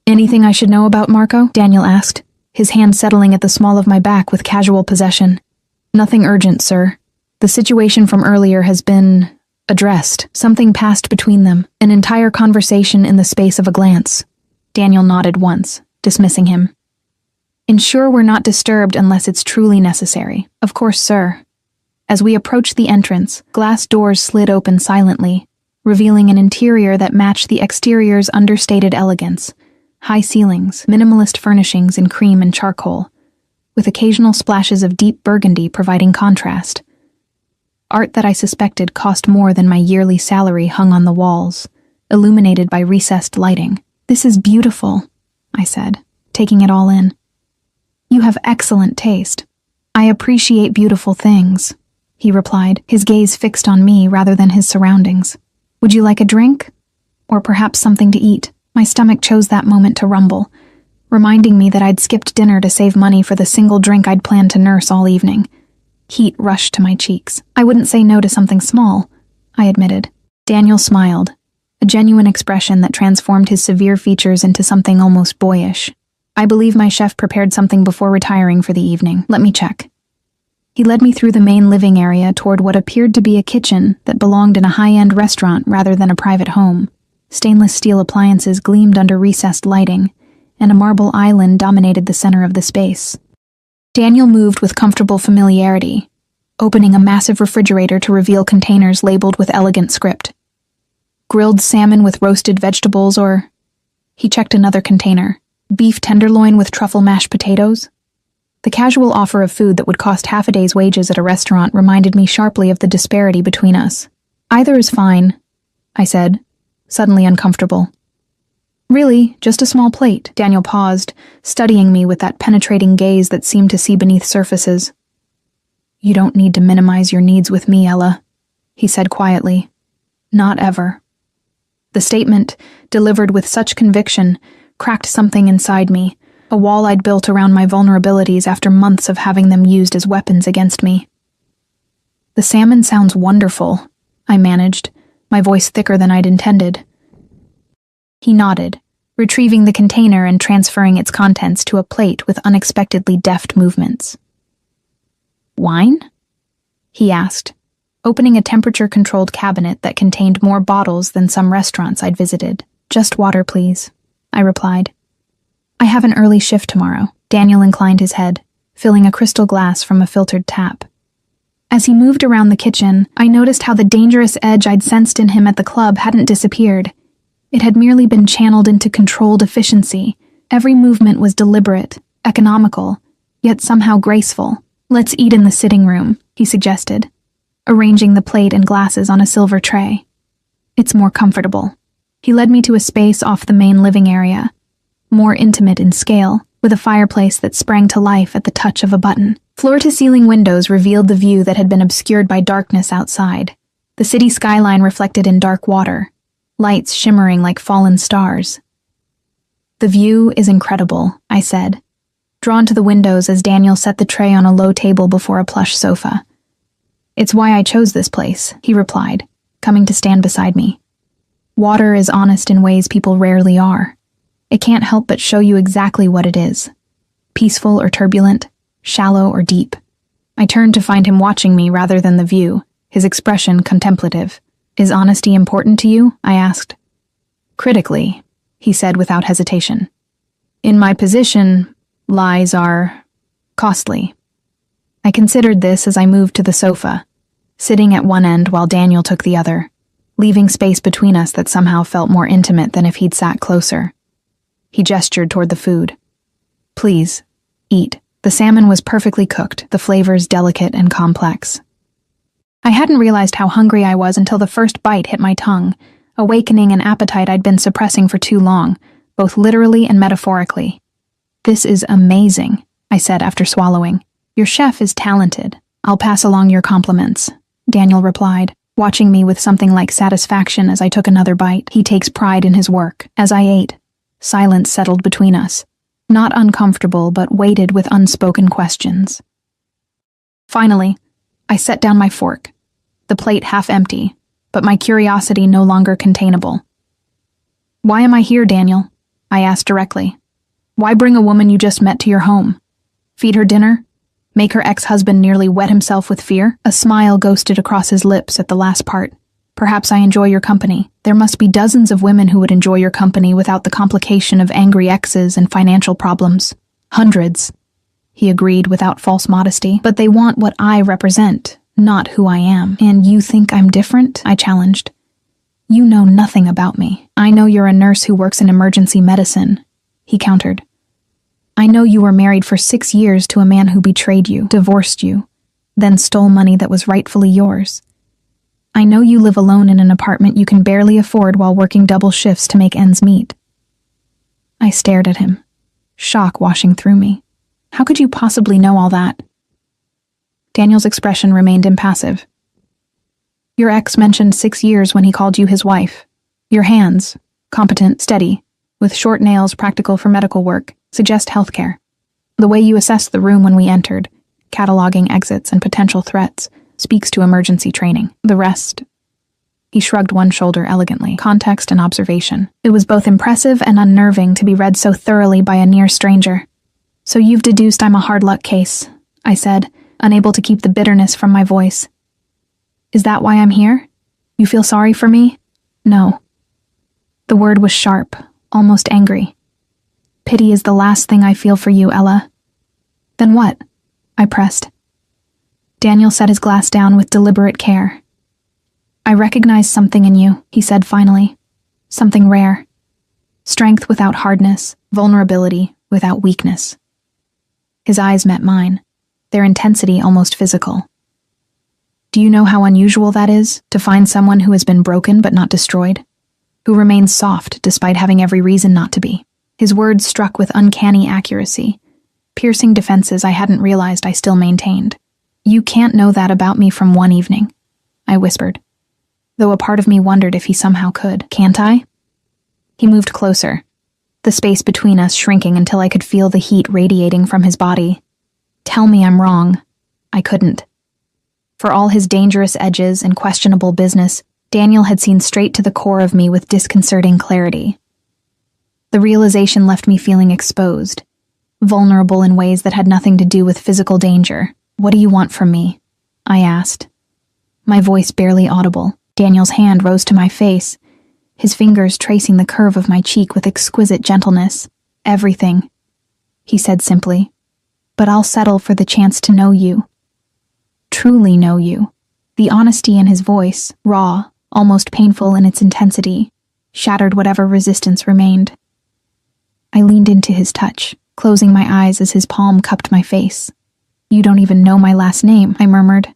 "Anything I should know about Marco?" Daniel asked, his hand settling at the small of my back with casual possession. "Nothing urgent, sir. The situation from earlier has been addressed. Something passed between them, an entire conversation in the space of a glance." Daniel nodded once, dismissing him. "Ensure we're not disturbed unless it's truly necessary." "Of course, sir." As we approached the entrance, glass doors slid open silently, revealing an interior that matched the exterior's understated elegance. High ceilings, minimalist furnishings in cream and charcoal, with occasional splashes of deep burgundy providing contrast. Art that I suspected cost more than my yearly salary hung on the walls, illuminated by recessed lighting. "This is beautiful," I said, taking it all in. "You have excellent taste." "I appreciate beautiful things," he replied, his gaze fixed on me rather than his surroundings. "Would you like a drink? Or perhaps something to eat?" My stomach chose that moment to rumble, reminding me that I'd skipped dinner to save money for the single drink I'd planned to nurse all evening. Heat rushed to my cheeks. "I wouldn't say no to something small," I admitted. Daniel smiled, a genuine expression that transformed his severe features into something almost boyish. "I believe my chef prepared something before retiring for the evening. Let me check." He led me through the main living area toward what appeared to be a kitchen that belonged in a high-end restaurant rather than a private home. Stainless steel appliances gleamed under recessed lighting, and a marble island dominated the center of the space. Daniel moved with comfortable familiarity, opening a massive refrigerator to reveal containers labeled with elegant script. Grilled salmon with roasted vegetables or... He checked another container. Beef tenderloin with truffle mashed potatoes? The casual offer of food that would cost half a day's wages at a restaurant reminded me sharply of the disparity between us. Either is fine, I said, suddenly uncomfortable. Really, just a small plate. Daniel paused, studying me with that penetrating gaze that seemed to see beneath surfaces. You don't need to minimize your needs with me, Ella, he said quietly. Not ever. The statement, delivered with such conviction, cracked something inside me, a wall I'd built around my vulnerabilities after months of having them used as weapons against me. The salmon sounds wonderful, I managed, my voice thicker than I'd intended. He nodded, retrieving the container and transferring its contents to a plate with unexpectedly deft movements. Wine? He asked, opening a temperature-controlled cabinet that contained more bottles than some restaurants I'd visited. Just water, please, I replied. I have an early shift tomorrow. Daniel inclined his head, filling a crystal glass from a filtered tap. As he moved around the kitchen, I noticed how the dangerous edge I'd sensed in him at the club hadn't disappeared. It had merely been channeled into controlled efficiency. Every movement was deliberate, economical, yet somehow graceful. Let's eat in the sitting room, he suggested, arranging the plate and glasses on a silver tray. It's more comfortable. He led me to a space off the main living area, more intimate in scale, with a fireplace that sprang to life at the touch of a button. Floor-to-ceiling windows revealed the view that had been obscured by darkness outside, the city skyline reflected in dark water, lights shimmering like fallen stars. The view is incredible, I said, drawn to the windows as Daniel set the tray on a low table before a plush sofa. It's why I chose this place, he replied, coming to stand beside me. Water is honest in ways people rarely are. It can't help but show you exactly what it is. Peaceful or turbulent, shallow or deep. I turned to find him watching me rather than the view, his expression contemplative. Is honesty important to you? I asked. Critically, he said without hesitation. In my position, lies are costly. I considered this as I moved to the sofa, sitting at one end while Daniel took the other, leaving space between us that somehow felt more intimate than if he'd sat closer. He gestured toward the food. Please, eat. The salmon was perfectly cooked, the flavors delicate and complex. I hadn't realized how hungry I was until the first bite hit my tongue, awakening an appetite I'd been suppressing for too long, both literally and metaphorically. This is amazing, I said after swallowing. Your chef is talented. I'll pass along your compliments, Daniel replied, watching me with something like satisfaction as I took another bite. He takes pride in his work. As I ate, silence settled between us, not uncomfortable but weighted with unspoken questions. Finally, I set down my fork, the plate half empty, but my curiosity no longer containable. Why am I here, Daniel? I asked directly. Why bring a woman you just met to your home? Feed her dinner? Make her ex-husband nearly wet himself with fear? A smile ghosted across his lips at the last part. Perhaps I enjoy your company. There must be dozens of women who would enjoy your company without the complication of angry exes and financial problems. Hundreds, he agreed without false modesty. But they want what I represent, not who I am. And you think I'm different? I challenged. You know nothing about me. I know you're a nurse who works in emergency medicine, he countered. I know you were married for 6 years to a man who betrayed you, divorced you, then stole money that was rightfully yours. I know you live alone in an apartment you can barely afford while working double shifts to make ends meet. I stared at him, shock washing through me. How could you possibly know all that? Daniel's expression remained impassive. Your ex mentioned 6 years when he called you his wife. Your hands, competent, steady, with short nails practical for medical work, suggest healthcare. The way you assessed the room when we entered, cataloging exits and potential threats, speaks to emergency training. The rest... He shrugged one shoulder elegantly. Context and observation. It was both impressive and unnerving to be read so thoroughly by a near stranger. So you've deduced I'm a hard luck case, I said, unable to keep the bitterness from my voice. Is that why I'm here? You feel sorry for me? No. The word was sharp, almost angry. Pity is the last thing I feel for you, Ella. Then what? I pressed. Daniel set his glass down with deliberate care. I recognize something in you, he said finally. Something rare. Strength without hardness, vulnerability without weakness. His eyes met mine, their intensity almost physical. Do you know how unusual that is, to find someone who has been broken but not destroyed? Who remains soft despite having every reason not to be? His words struck with uncanny accuracy, piercing defenses I hadn't realized I still maintained. You can't know that about me from one evening, I whispered, though a part of me wondered if he somehow could. Can't I? He moved closer, the space between us shrinking until I could feel the heat radiating from his body. Tell me I'm wrong. I couldn't. For all his dangerous edges and questionable business, Daniel had seen straight to the core of me with disconcerting clarity. The realization left me feeling exposed, vulnerable in ways that had nothing to do with physical danger. What do you want from me? I asked. My voice barely audible. Daniel's hand rose to my face, his fingers tracing the curve of my cheek with exquisite gentleness. Everything, he said simply. But I'll settle for the chance to know you. Truly know you. The honesty in his voice, raw, almost painful in its intensity, shattered whatever resistance remained. I leaned into his touch, closing my eyes as his palm cupped my face. You don't even know my last name, I murmured.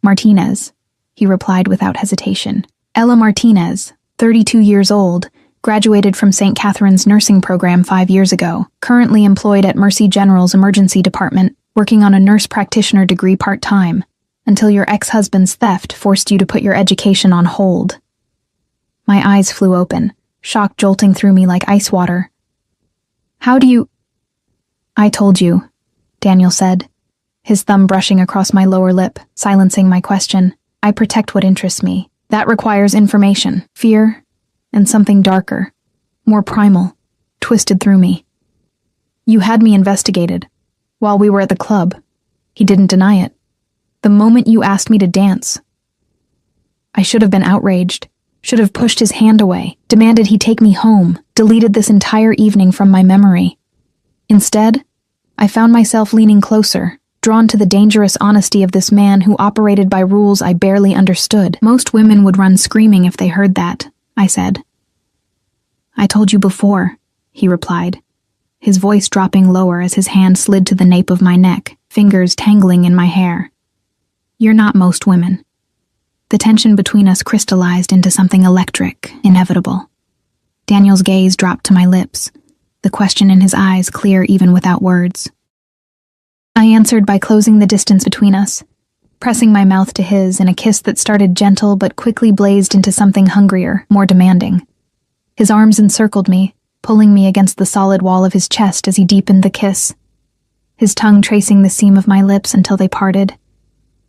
Martinez, he replied without hesitation. Ella Martinez, 32 years old, graduated from St. Catherine's nursing program 5 years ago, currently employed at Mercy General's emergency department, working on a nurse practitioner degree part-time, until your ex-husband's theft forced you to put your education on hold. My eyes flew open, shock jolting through me like ice water. How do you... I told you, Daniel said, his thumb brushing across my lower lip, silencing my question. I protect what interests me. That requires information, fear, and something darker, more primal, twisted through me. You had me investigated, while we were at the club. He didn't deny it. The moment you asked me to dance. I should have been outraged, should have pushed his hand away, demanded he take me home, deleted this entire evening from my memory. Instead, I found myself leaning closer, drawn to the dangerous honesty of this man who operated by rules I barely understood. Most women would run screaming if they heard that, I said. I told you before, he replied, his voice dropping lower as his hand slid to the nape of my neck, fingers tangling in my hair. You're not most women. The tension between us crystallized into something electric, inevitable. Daniel's gaze dropped to my lips, the question in his eyes clear even without words. I answered by closing the distance between us, pressing my mouth to his in a kiss that started gentle but quickly blazed into something hungrier, more demanding. His arms encircled me, pulling me against the solid wall of his chest as he deepened the kiss, his tongue tracing the seam of my lips until they parted.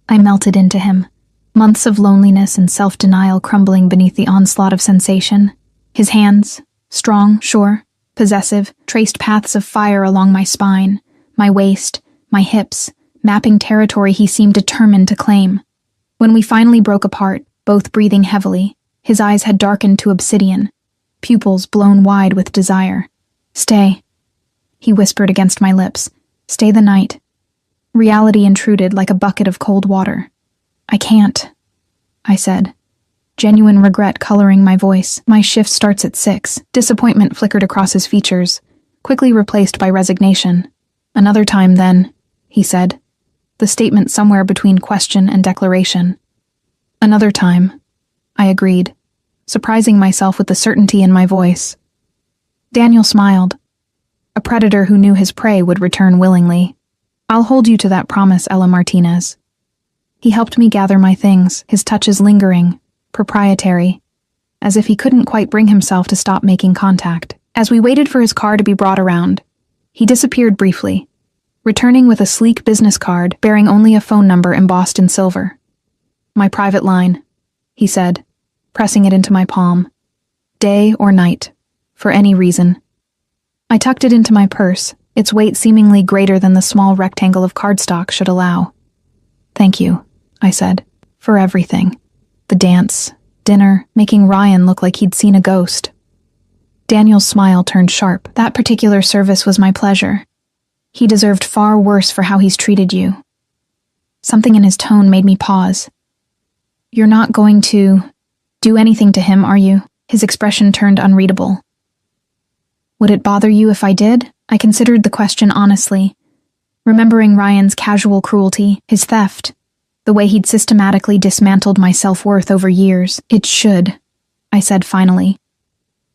I melted into him, months of loneliness and self-denial crumbling beneath the onslaught of sensation. His hands, strong, sure, possessive, traced paths of fire along my spine, my waist, my hips, mapping territory he seemed determined to claim. When we finally broke apart, both breathing heavily, his eyes had darkened to obsidian, pupils blown wide with desire. Stay, he whispered against my lips. Stay the night. Reality intruded like a bucket of cold water. I can't, I said, genuine regret coloring my voice. My shift starts at 6. Disappointment flickered across his features, quickly replaced by resignation. Another time, then, he said, the statement somewhere between question and declaration. Another time, I agreed, surprising myself with the certainty in my voice. Daniel smiled. A predator who knew his prey would return willingly. I'll hold you to that promise, Ella Martinez. He helped me gather my things, his touches lingering, proprietary, as if he couldn't quite bring himself to stop making contact. As we waited for his car to be brought around, he disappeared briefly, returning with a sleek business card bearing only a phone number embossed in silver. My private line, he said, pressing it into my palm. Day or night, for any reason. I tucked it into my purse, its weight seemingly greater than the small rectangle of cardstock should allow. Thank you, I said, for everything. The dance, dinner, making Ryan look like he'd seen a ghost. Daniel's smile turned sharp. That particular service was my pleasure. He deserved far worse for how he's treated you. Something in his tone made me pause. You're not going to do anything to him, are you? His expression turned unreadable. Would it bother you if I did? I considered the question honestly, remembering Ryan's casual cruelty, his theft, the way he'd systematically dismantled my self-worth over years. It should, I said finally.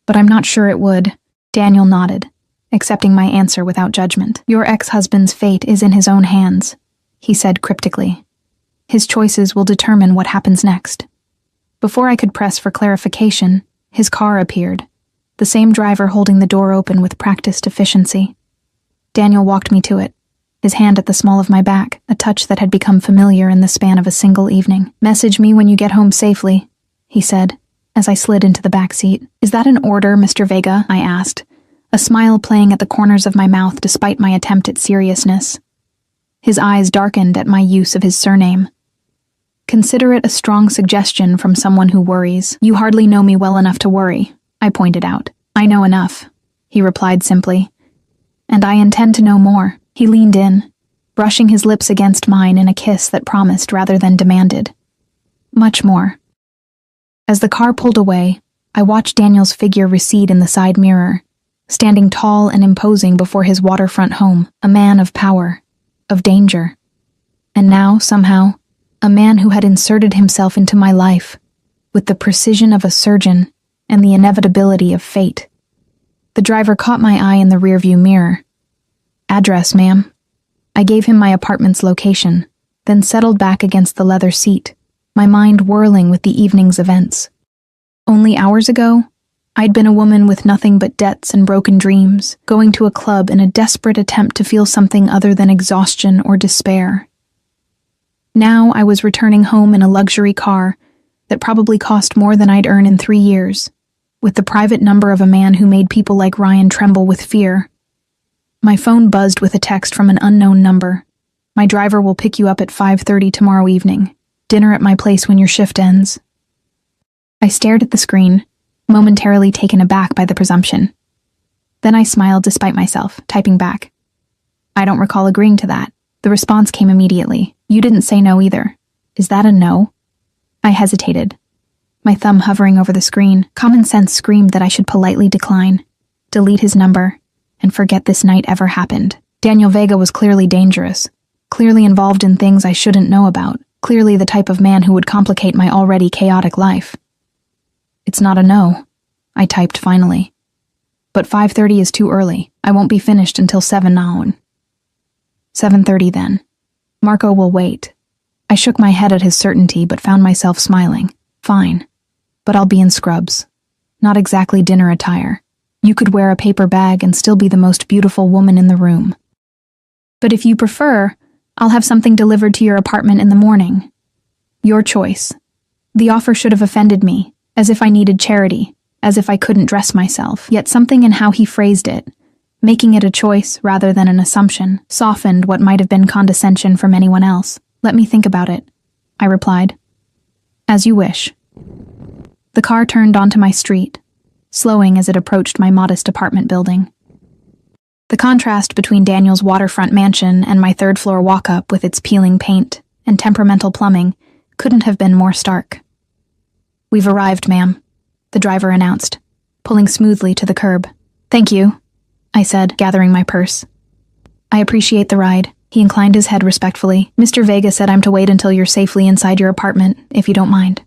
But I'm not sure it would. Daniel nodded, accepting my answer without judgment. Your ex-husband's fate is in his own hands, he said cryptically. His choices will determine what happens next. Before I could press for clarification, his car appeared, the same driver holding the door open with practiced efficiency. Daniel walked me to it, his hand at the small of my back, a touch that had become familiar in the span of a single evening. Message me when you get home safely, he said, as I slid into the back seat. Is that an order, Mr. Vega? I asked, a smile playing at the corners of my mouth despite my attempt at seriousness. His eyes darkened at my use of his surname. Consider it a strong suggestion from someone who worries. You hardly know me well enough to worry, I pointed out. I know enough, he replied simply. And I intend to know more. He leaned in, brushing his lips against mine in a kiss that promised rather than demanded. Much more. As the car pulled away, I watched Daniel's figure recede in the side mirror, standing tall and imposing before his waterfront home, a man of power, of danger. And now, somehow, a man who had inserted himself into my life, with the precision of a surgeon and the inevitability of fate. The driver caught my eye in the rearview mirror. Address, ma'am. I gave him my apartment's location, then settled back against the leather seat, my mind whirling with the evening's events. Only hours ago, I'd been a woman with nothing but debts and broken dreams, going to a club in a desperate attempt to feel something other than exhaustion or despair. Now I was returning home in a luxury car that probably cost more than I'd earn in 3 years, with the private number of a man who made people like Ryan tremble with fear. My phone buzzed with a text from an unknown number. My driver will pick you up at 5:30 tomorrow evening. Dinner at my place when your shift ends. I stared at the screen, momentarily taken aback by the presumption. Then I smiled despite myself, typing back. I don't recall agreeing to that. The response came immediately. You didn't say no either. Is that a no? I hesitated, my thumb hovering over the screen. Common sense screamed that I should politely decline, delete his number, and forget this night ever happened. Daniel Vega was clearly dangerous, clearly involved in things I shouldn't know about, clearly the type of man who would complicate my already chaotic life. It's not a no, I typed finally. But 5:30 is too early. I won't be finished until 7 noon. 7:30 then. Marco will wait. I shook my head at his certainty but found myself smiling. Fine. But I'll be in scrubs. Not exactly dinner attire. You could wear a paper bag and still be the most beautiful woman in the room. But if you prefer, I'll have something delivered to your apartment in the morning. Your choice. The offer should have offended me, as if I needed charity, as if I couldn't dress myself. Yet something in how he phrased it, making it a choice rather than an assumption, softened what might have been condescension from anyone else. Let me think about it, I replied. As you wish. The car turned onto my street, slowing as it approached my modest apartment building. The contrast between Daniel's waterfront mansion and my third-floor walk-up with its peeling paint and temperamental plumbing couldn't have been more stark. We've arrived, ma'am, the driver announced, pulling smoothly to the curb. Thank you, I said, gathering my purse. I appreciate the ride. He inclined his head respectfully. Mr. Vega said I'm to wait until you're safely inside your apartment, if you don't mind.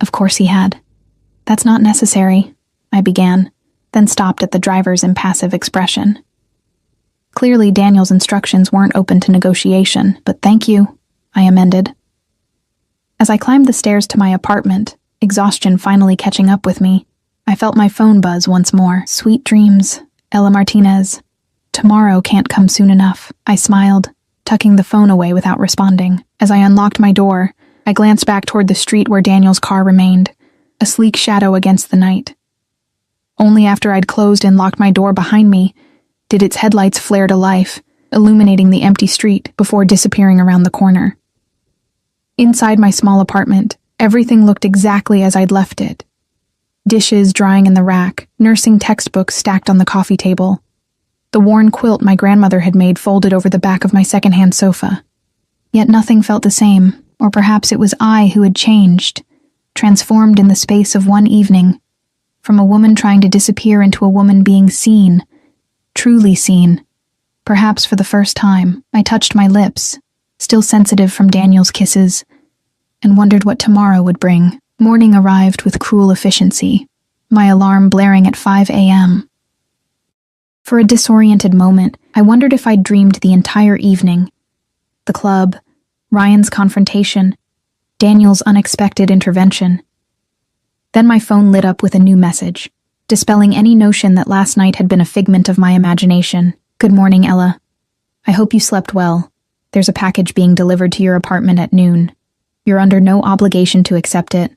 Of course he had. That's not necessary, I began, then stopped at the driver's impassive expression. Clearly Daniel's instructions weren't open to negotiation, but thank you, I amended. As I climbed the stairs to my apartment, exhaustion finally catching up with me, I felt my phone buzz once more. Sweet dreams, Ella Martinez. Tomorrow can't come soon enough. I smiled, tucking the phone away without responding. As I unlocked my door, I glanced back toward the street where Daniel's car remained, a sleek shadow against the night. Only after I'd closed and locked my door behind me did its headlights flare to life, illuminating the empty street before disappearing around the corner. Inside my small apartment, everything looked exactly as I'd left it. Dishes drying in the rack, nursing textbooks stacked on the coffee table, the worn quilt my grandmother had made folded over the back of my secondhand sofa. Yet nothing felt the same. Or perhaps it was I who had changed, transformed in the space of one evening, from a woman trying to disappear into a woman being seen, truly seen. Perhaps for the first time, I touched my lips, still sensitive from Daniel's kisses, and wondered what tomorrow would bring. Morning arrived with cruel efficiency, my alarm blaring at 5 a.m. For a disoriented moment, I wondered if I'd dreamed the entire evening. The club, Ryan's confrontation, Daniel's unexpected intervention. Then my phone lit up with a new message, dispelling any notion that last night had been a figment of my imagination. Good morning, Ella. I hope you slept well. There's a package being delivered to your apartment at noon. You're under no obligation to accept it,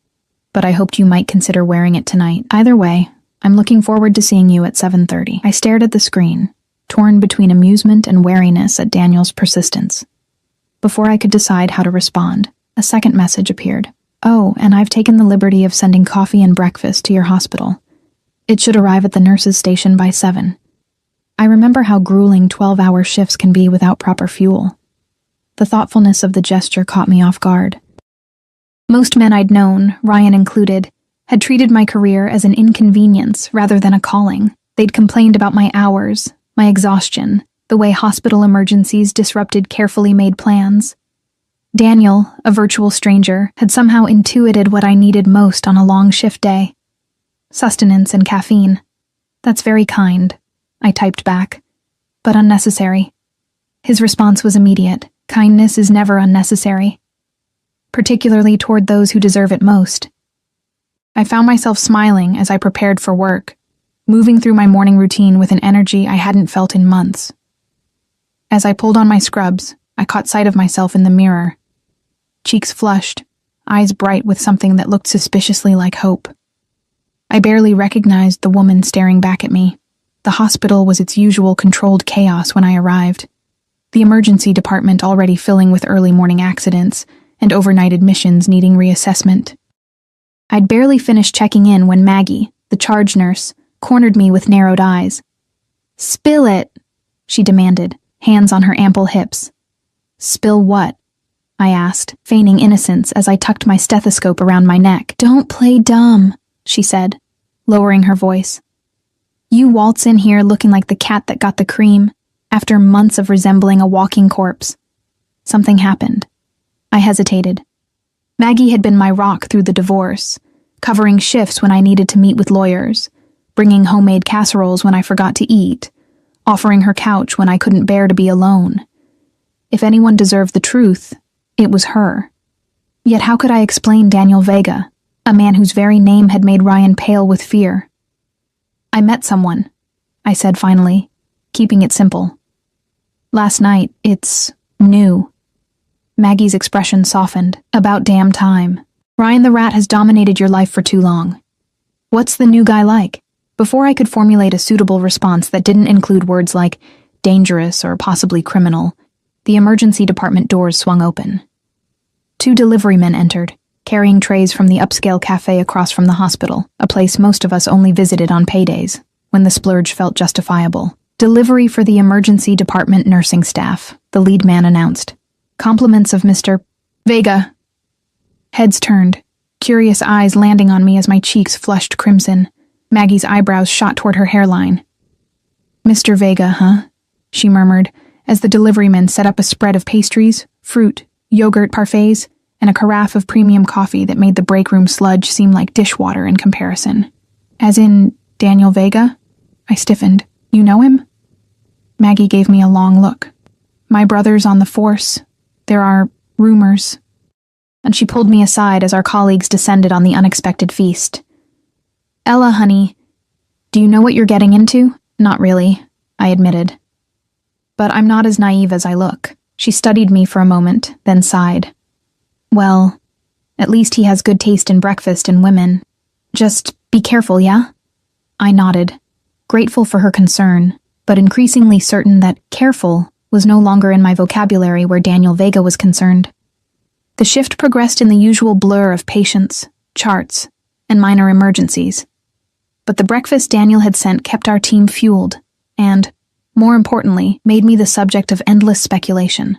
but I hoped you might consider wearing it tonight. Either way, I'm looking forward to seeing you at 7:30. I stared at the screen, torn between amusement and wariness at Daniel's persistence. Before I could decide how to respond, a second message appeared. Oh, and I've taken the liberty of sending coffee and breakfast to your hospital. It should arrive at the nurse's station by 7. I remember how grueling 12-hour shifts can be without proper fuel. The thoughtfulness of the gesture caught me off guard. Most men I'd known, Ryan included, had treated my career as an inconvenience rather than a calling. They'd complained about my hours, my exhaustion, the way hospital emergencies disrupted carefully made plans. Daniel, a virtual stranger, had somehow intuited what I needed most on a long shift day. Sustenance and caffeine. That's very kind, I typed back, but unnecessary. His response was immediate. Kindness is never unnecessary, particularly toward those who deserve it most. I found myself smiling as I prepared for work, moving through my morning routine with an energy I hadn't felt in months. As I pulled on my scrubs, I caught sight of myself in the mirror. Cheeks flushed, eyes bright with something that looked suspiciously like hope. I barely recognized the woman staring back at me. The hospital was its usual controlled chaos when I arrived. The emergency department already filling with early morning accidents and overnight admissions needing reassessment. I'd barely finished checking in when Maggie, the charge nurse, cornered me with narrowed eyes. "Spill it," she demanded, hands on her ample hips. "Spill what?" I asked, feigning innocence as I tucked my stethoscope around my neck. "Don't play dumb," she said, lowering her voice. "You waltz in here looking like the cat that got the cream, after months of resembling a walking corpse." Something happened. I hesitated. Maggie had been my rock through the divorce, covering shifts when I needed to meet with lawyers, bringing homemade casseroles when I forgot to eat, offering her couch when I couldn't bear to be alone. If anyone deserved the truth, it was her. Yet how could I explain Daniel Vega, a man whose very name had made Ryan pale with fear? "I met someone," I said finally, keeping it simple. "Last night, it's new." Maggie's expression softened. "About damn time. Ryan the Rat has dominated your life for too long. What's the new guy like?" Before I could formulate a suitable response that didn't include words like dangerous or possibly criminal, the emergency department doors swung open. 2 delivery men entered, carrying trays from the upscale cafe across from the hospital, a place most of us only visited on paydays, when the splurge felt justifiable. "Delivery for the emergency department nursing staff," the lead man announced. "Compliments of Mr. Vega." Heads turned, curious eyes landing on me as my cheeks flushed crimson. Maggie's eyebrows shot toward her hairline. "Mr. Vega, huh?" she murmured, as the deliveryman set up a spread of pastries, fruit, yogurt parfaits, and a carafe of premium coffee that made the break room sludge seem like dishwater in comparison. "As in Daniel Vega?" I stiffened. "You know him?" Maggie gave me a long look. "My brother's on the force. There are rumors." And she pulled me aside as our colleagues descended on the unexpected feast. "Ella, honey, do you know what you're getting into?" "Not really," I admitted. "But I'm not as naive as I look." She studied me for a moment, then sighed. "Well, at least he has good taste in breakfast and women. Just be careful, yeah?" I nodded, grateful for her concern, but increasingly certain that careful was no longer in my vocabulary where Daniel Vega was concerned. The shift progressed in the usual blur of patients, charts, and minor emergencies. But the breakfast Daniel had sent kept our team fueled, and, more importantly, made me the subject of endless speculation.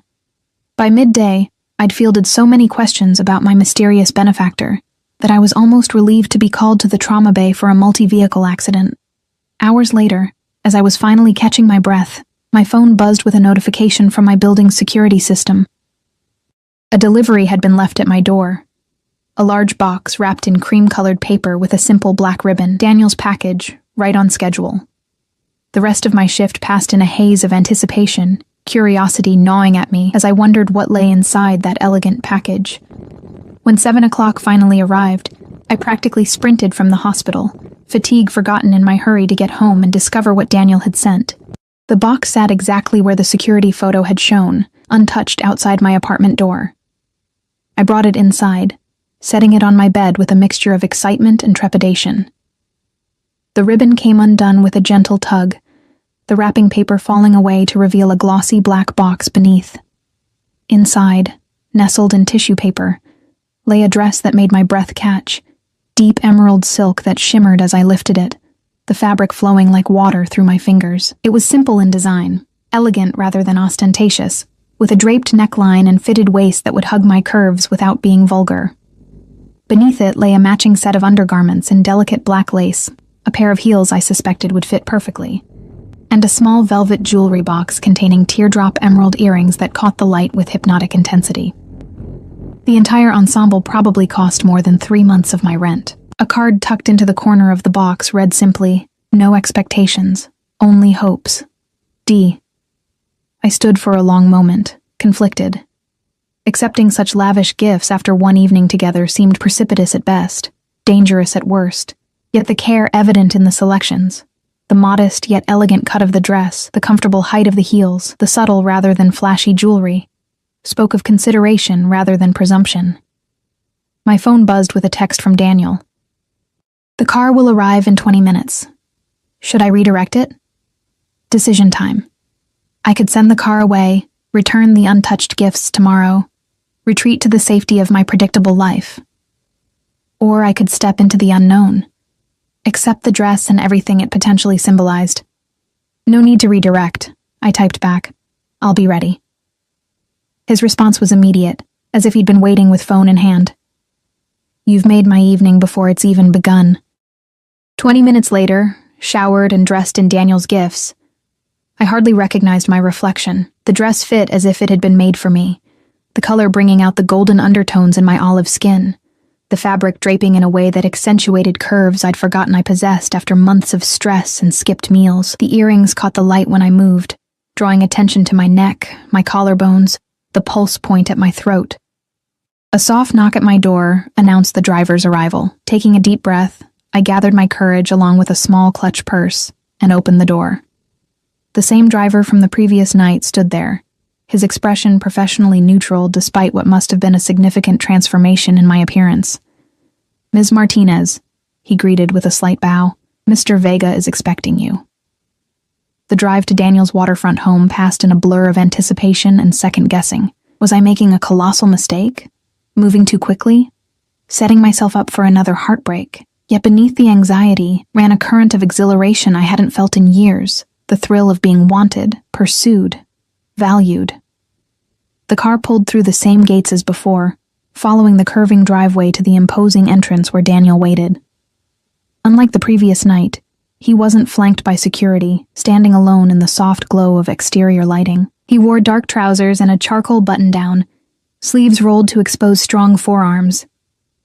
By midday, I'd fielded so many questions about my mysterious benefactor that I was almost relieved to be called to the trauma bay for a multi-vehicle accident. Hours later, as I was finally catching my breath, my phone buzzed with a notification from my building's security system. A delivery had been left at my door. A large box wrapped in cream-colored paper with a simple black ribbon, Daniel's package, right on schedule. The rest of my shift passed in a haze of anticipation, curiosity gnawing at me as I wondered what lay inside that elegant package. When 7 o'clock finally arrived, I practically sprinted from the hospital, fatigue forgotten in my hurry to get home and discover what Daniel had sent. The box sat exactly where the security photo had shown, untouched outside my apartment door. I brought it inside, setting it on my bed with a mixture of excitement and trepidation. The ribbon came undone with a gentle tug, the wrapping paper falling away to reveal a glossy black box beneath. Inside, nestled in tissue paper, lay a dress that made my breath catch, deep emerald silk that shimmered as I lifted it, the fabric flowing like water through my fingers. It was simple in design, elegant rather than ostentatious, with a draped neckline and fitted waist that would hug my curves without being vulgar. Beneath it lay a matching set of undergarments in delicate black lace, a pair of heels I suspected would fit perfectly, and a small velvet jewelry box containing teardrop emerald earrings that caught the light with hypnotic intensity. The entire ensemble probably cost more than 3 months of my rent. A card tucked into the corner of the box read simply, "No expectations, only hopes. D." I stood for a long moment, conflicted. Accepting such lavish gifts after one evening together seemed precipitous at best, dangerous at worst, yet the care evident in the selections, the modest yet elegant cut of the dress, the comfortable height of the heels, the subtle rather than flashy jewelry, spoke of consideration rather than presumption. My phone buzzed with a text from Daniel. "The car will arrive in 20 minutes. Should I redirect it? Decision time. I could send the car away, return the untouched gifts tomorrow, retreat to the safety of my predictable life. Or I could step into the unknown, accept the dress and everything it potentially symbolized. No need to redirect," I typed back. "I'll be ready." His response was immediate, as if he'd been waiting with phone in hand. "You've made my evening before it's even begun." 20 minutes later, showered and dressed in Daniel's gifts, I hardly recognized my reflection. The dress fit as if it had been made for me, the color bringing out the golden undertones in my olive skin, the fabric draping in a way that accentuated curves I'd forgotten I possessed after months of stress and skipped meals. The earrings caught the light when I moved, drawing attention to my neck, my collarbones, the pulse point at my throat. A soft knock at my door announced the driver's arrival. Taking a deep breath, I gathered my courage along with a small clutch purse and opened the door. The same driver from the previous night stood there, his expression professionally neutral despite what must have been a significant transformation in my appearance. "Ms. Martinez," he greeted with a slight bow, "Mr. Vega is expecting you." The drive to Daniel's waterfront home passed in a blur of anticipation and second-guessing. Was I making a colossal mistake? Moving too quickly? Setting myself up for another heartbreak? Yet beneath the anxiety ran a current of exhilaration I hadn't felt in years, the thrill of being wanted, pursued, valued. The car pulled through the same gates as before, following the curving driveway to the imposing entrance where Daniel waited. Unlike the previous night, he wasn't flanked by security, standing alone in the soft glow of exterior lighting. He wore dark trousers and a charcoal button-down, sleeves rolled to expose strong forearms,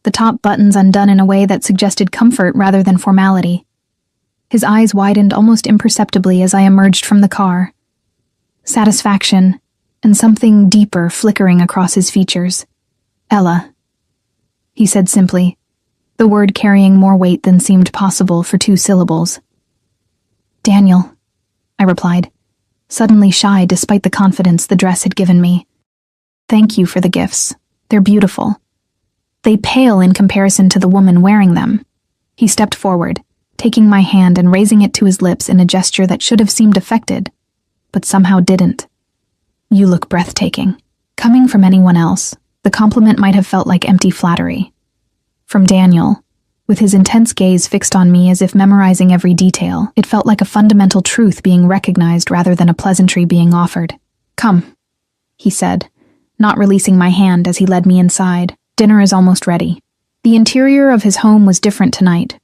the top buttons undone in a way that suggested comfort rather than formality. His eyes widened almost imperceptibly as I emerged from the car. Satisfaction, and something deeper flickering across his features. "Ella," he said simply, the word carrying more weight than seemed possible for 2 syllables. "Daniel," I replied, suddenly shy despite the confidence the dress had given me. "Thank you for the gifts. They're beautiful. They pale in comparison to the woman wearing them." He stepped forward, taking my hand and raising it to his lips in a gesture that should have seemed affected, but somehow didn't. "You look breathtaking." Coming from anyone else, the compliment might have felt like empty flattery. From Daniel, with his intense gaze fixed on me as if memorizing every detail, it felt like a fundamental truth being recognized rather than a pleasantry being offered. "Come," he said, not releasing my hand as he led me inside. Dinner is almost ready. The interior of his home was different tonight,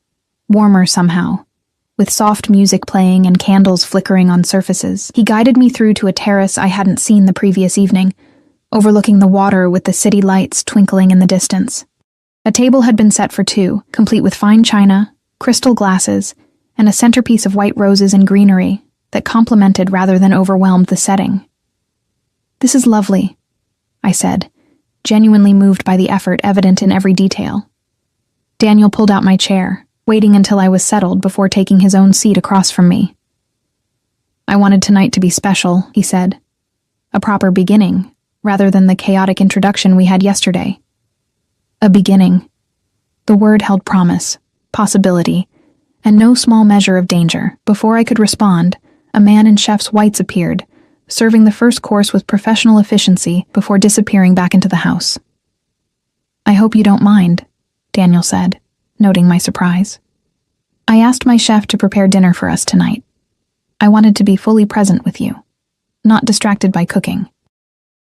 warmer somehow, with soft music playing and candles flickering on surfaces. He guided me through to a terrace I hadn't seen the previous evening, overlooking the water with the city lights twinkling in the distance. A table had been set for two, complete with fine china, crystal glasses, and a centerpiece of white roses and greenery that complemented rather than overwhelmed the setting. "This is lovely," I said, genuinely moved by the effort evident in every detail. Daniel pulled out my chair, waiting until I was settled before taking his own seat across from me. "I wanted tonight to be special," he said. "A proper beginning, rather than the chaotic introduction we had yesterday." A beginning. The word held promise, possibility, and no small measure of danger. Before I could respond, a man in chef's whites appeared, serving the first course with professional efficiency before disappearing back into the house. "I hope you don't mind," Daniel said, noting my surprise. "I asked my chef to prepare dinner for us tonight. I wanted to be fully present with you, not distracted by cooking."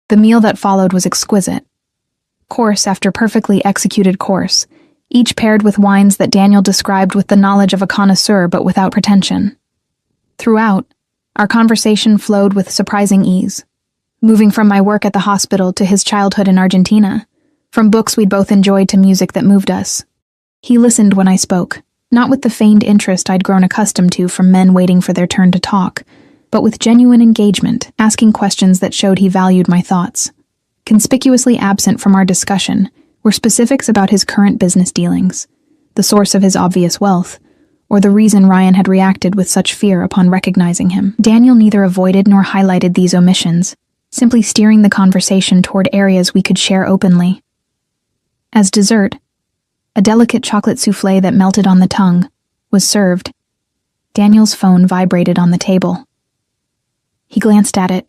The meal that followed was exquisite. Course after perfectly executed course, each paired with wines that Daniel described with the knowledge of a connoisseur but without pretension. Throughout, our conversation flowed with surprising ease, moving from my work at the hospital to his childhood in Argentina, from books we'd both enjoyed to music that moved us. He listened when I spoke, not with the feigned interest I'd grown accustomed to from men waiting for their turn to talk, but with genuine engagement, asking questions that showed he valued my thoughts. Conspicuously absent from our discussion were specifics about his current business dealings, the source of his obvious wealth, or the reason Ryan had reacted with such fear upon recognizing him. Daniel neither avoided nor highlighted these omissions, simply steering the conversation toward areas we could share openly. As dessert, a delicate chocolate soufflé that melted on the tongue was served. Daniel's phone vibrated on the table. He glanced at it,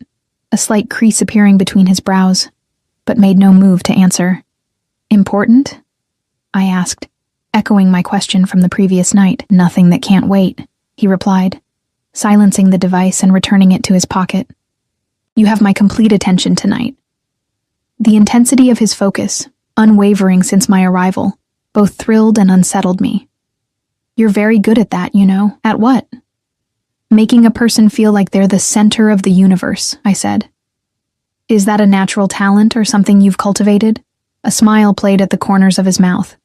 a slight crease appearing between his brows, but made no move to answer. "Important?" I asked, echoing my question from the previous night. "Nothing that can't wait," he replied, silencing the device and returning it to his pocket. "You have my complete attention tonight." The intensity of his focus, unwavering since my arrival, both thrilled and unsettled me. "You're very good at that, you know." "At what?" "Making a person feel like they're the center of the universe," I said. "Is that a natural talent or something you've cultivated?" A smile played at the corners of his mouth.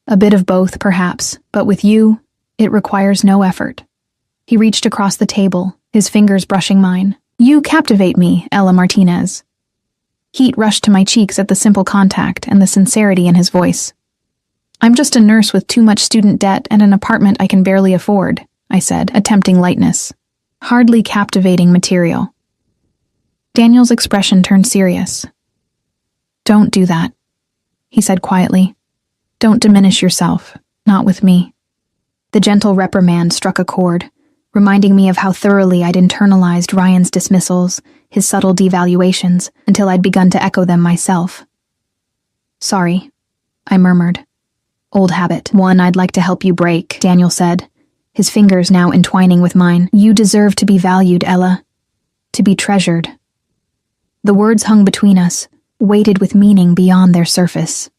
"A bit of both, perhaps, but with you, it requires no effort." He reached across the table, his fingers brushing mine. "You captivate me, Ella Martinez." Heat rushed to my cheeks at the simple contact and the sincerity in his voice. "I'm just a nurse with too much student debt and an apartment I can barely afford," I said, attempting lightness. "Hardly captivating material." Daniel's expression turned serious. "Don't do that," he said quietly. "Don't diminish yourself, not with me." The gentle reprimand struck a chord, reminding me of how thoroughly I'd internalized Ryan's dismissals, his subtle devaluations, until I'd begun to echo them myself. "Sorry," I murmured. "Old habit. One I'd like to help you break," Daniel said, his fingers now entwining with mine. "You deserve to be valued, Ella. To be treasured." The words hung between us, weighted with meaning beyond their surface.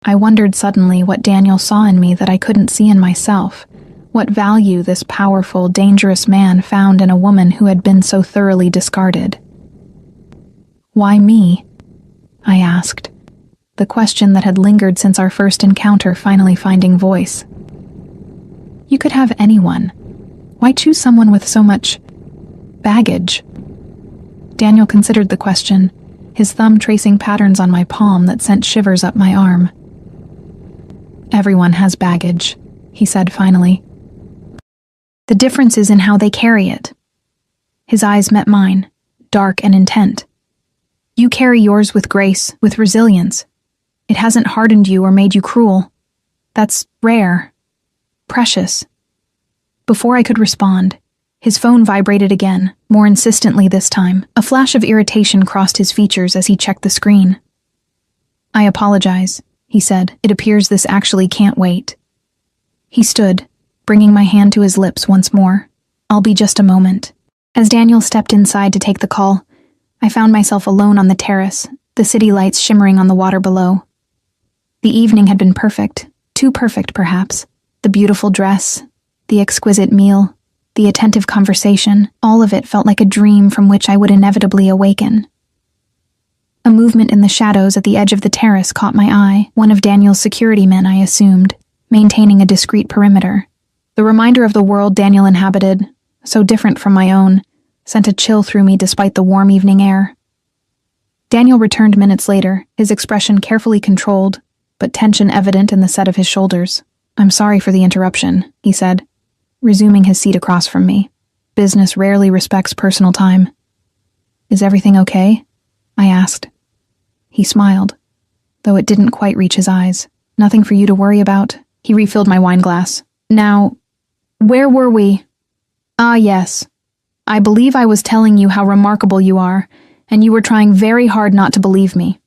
I wondered suddenly what Daniel saw in me that I couldn't see in myself, what value this powerful, dangerous man found in a woman who had been so thoroughly discarded. "Why me?" I asked, the question that had lingered since our first encounter finally finding voice. "You could have anyone. Why choose someone with so much baggage?" Daniel considered the question, his thumb tracing patterns on my palm that sent shivers up my arm. "Everyone has baggage," he said finally. "The difference is in how they carry it." His eyes met mine, dark and intent. "You carry yours with grace, with resilience. It hasn't hardened you or made you cruel. That's rare. Precious." Before I could respond, his phone vibrated again, more insistently this time. A flash of irritation crossed his features as he checked the screen. "I apologize," he said. "It appears this actually can't wait." He stood, bringing my hand to his lips once more. "I'll be just a moment." As Daniel stepped inside to take the call, I found myself alone on the terrace, the city lights shimmering on the water below. The evening had been perfect, too perfect perhaps. The beautiful dress, the exquisite meal, the attentive conversation, all of it felt like a dream from which I would inevitably awaken. A movement in the shadows at the edge of the terrace caught my eye, one of Daniel's security men, I assumed, maintaining a discreet perimeter. The reminder of the world Daniel inhabited, so different from my own, sent a chill through me despite the warm evening air. Daniel returned minutes later, his expression carefully controlled, but tension evident in the set of his shoulders. "I'm sorry for the interruption," he said, resuming his seat across from me. "Business rarely respects personal time." "Is everything okay?" I asked. He smiled, though it didn't quite reach his eyes. "Nothing for you to worry about." He refilled my wine glass. "Now, where were we? Ah, yes. I believe I was telling you how remarkable you are, and you were trying very hard not to believe me."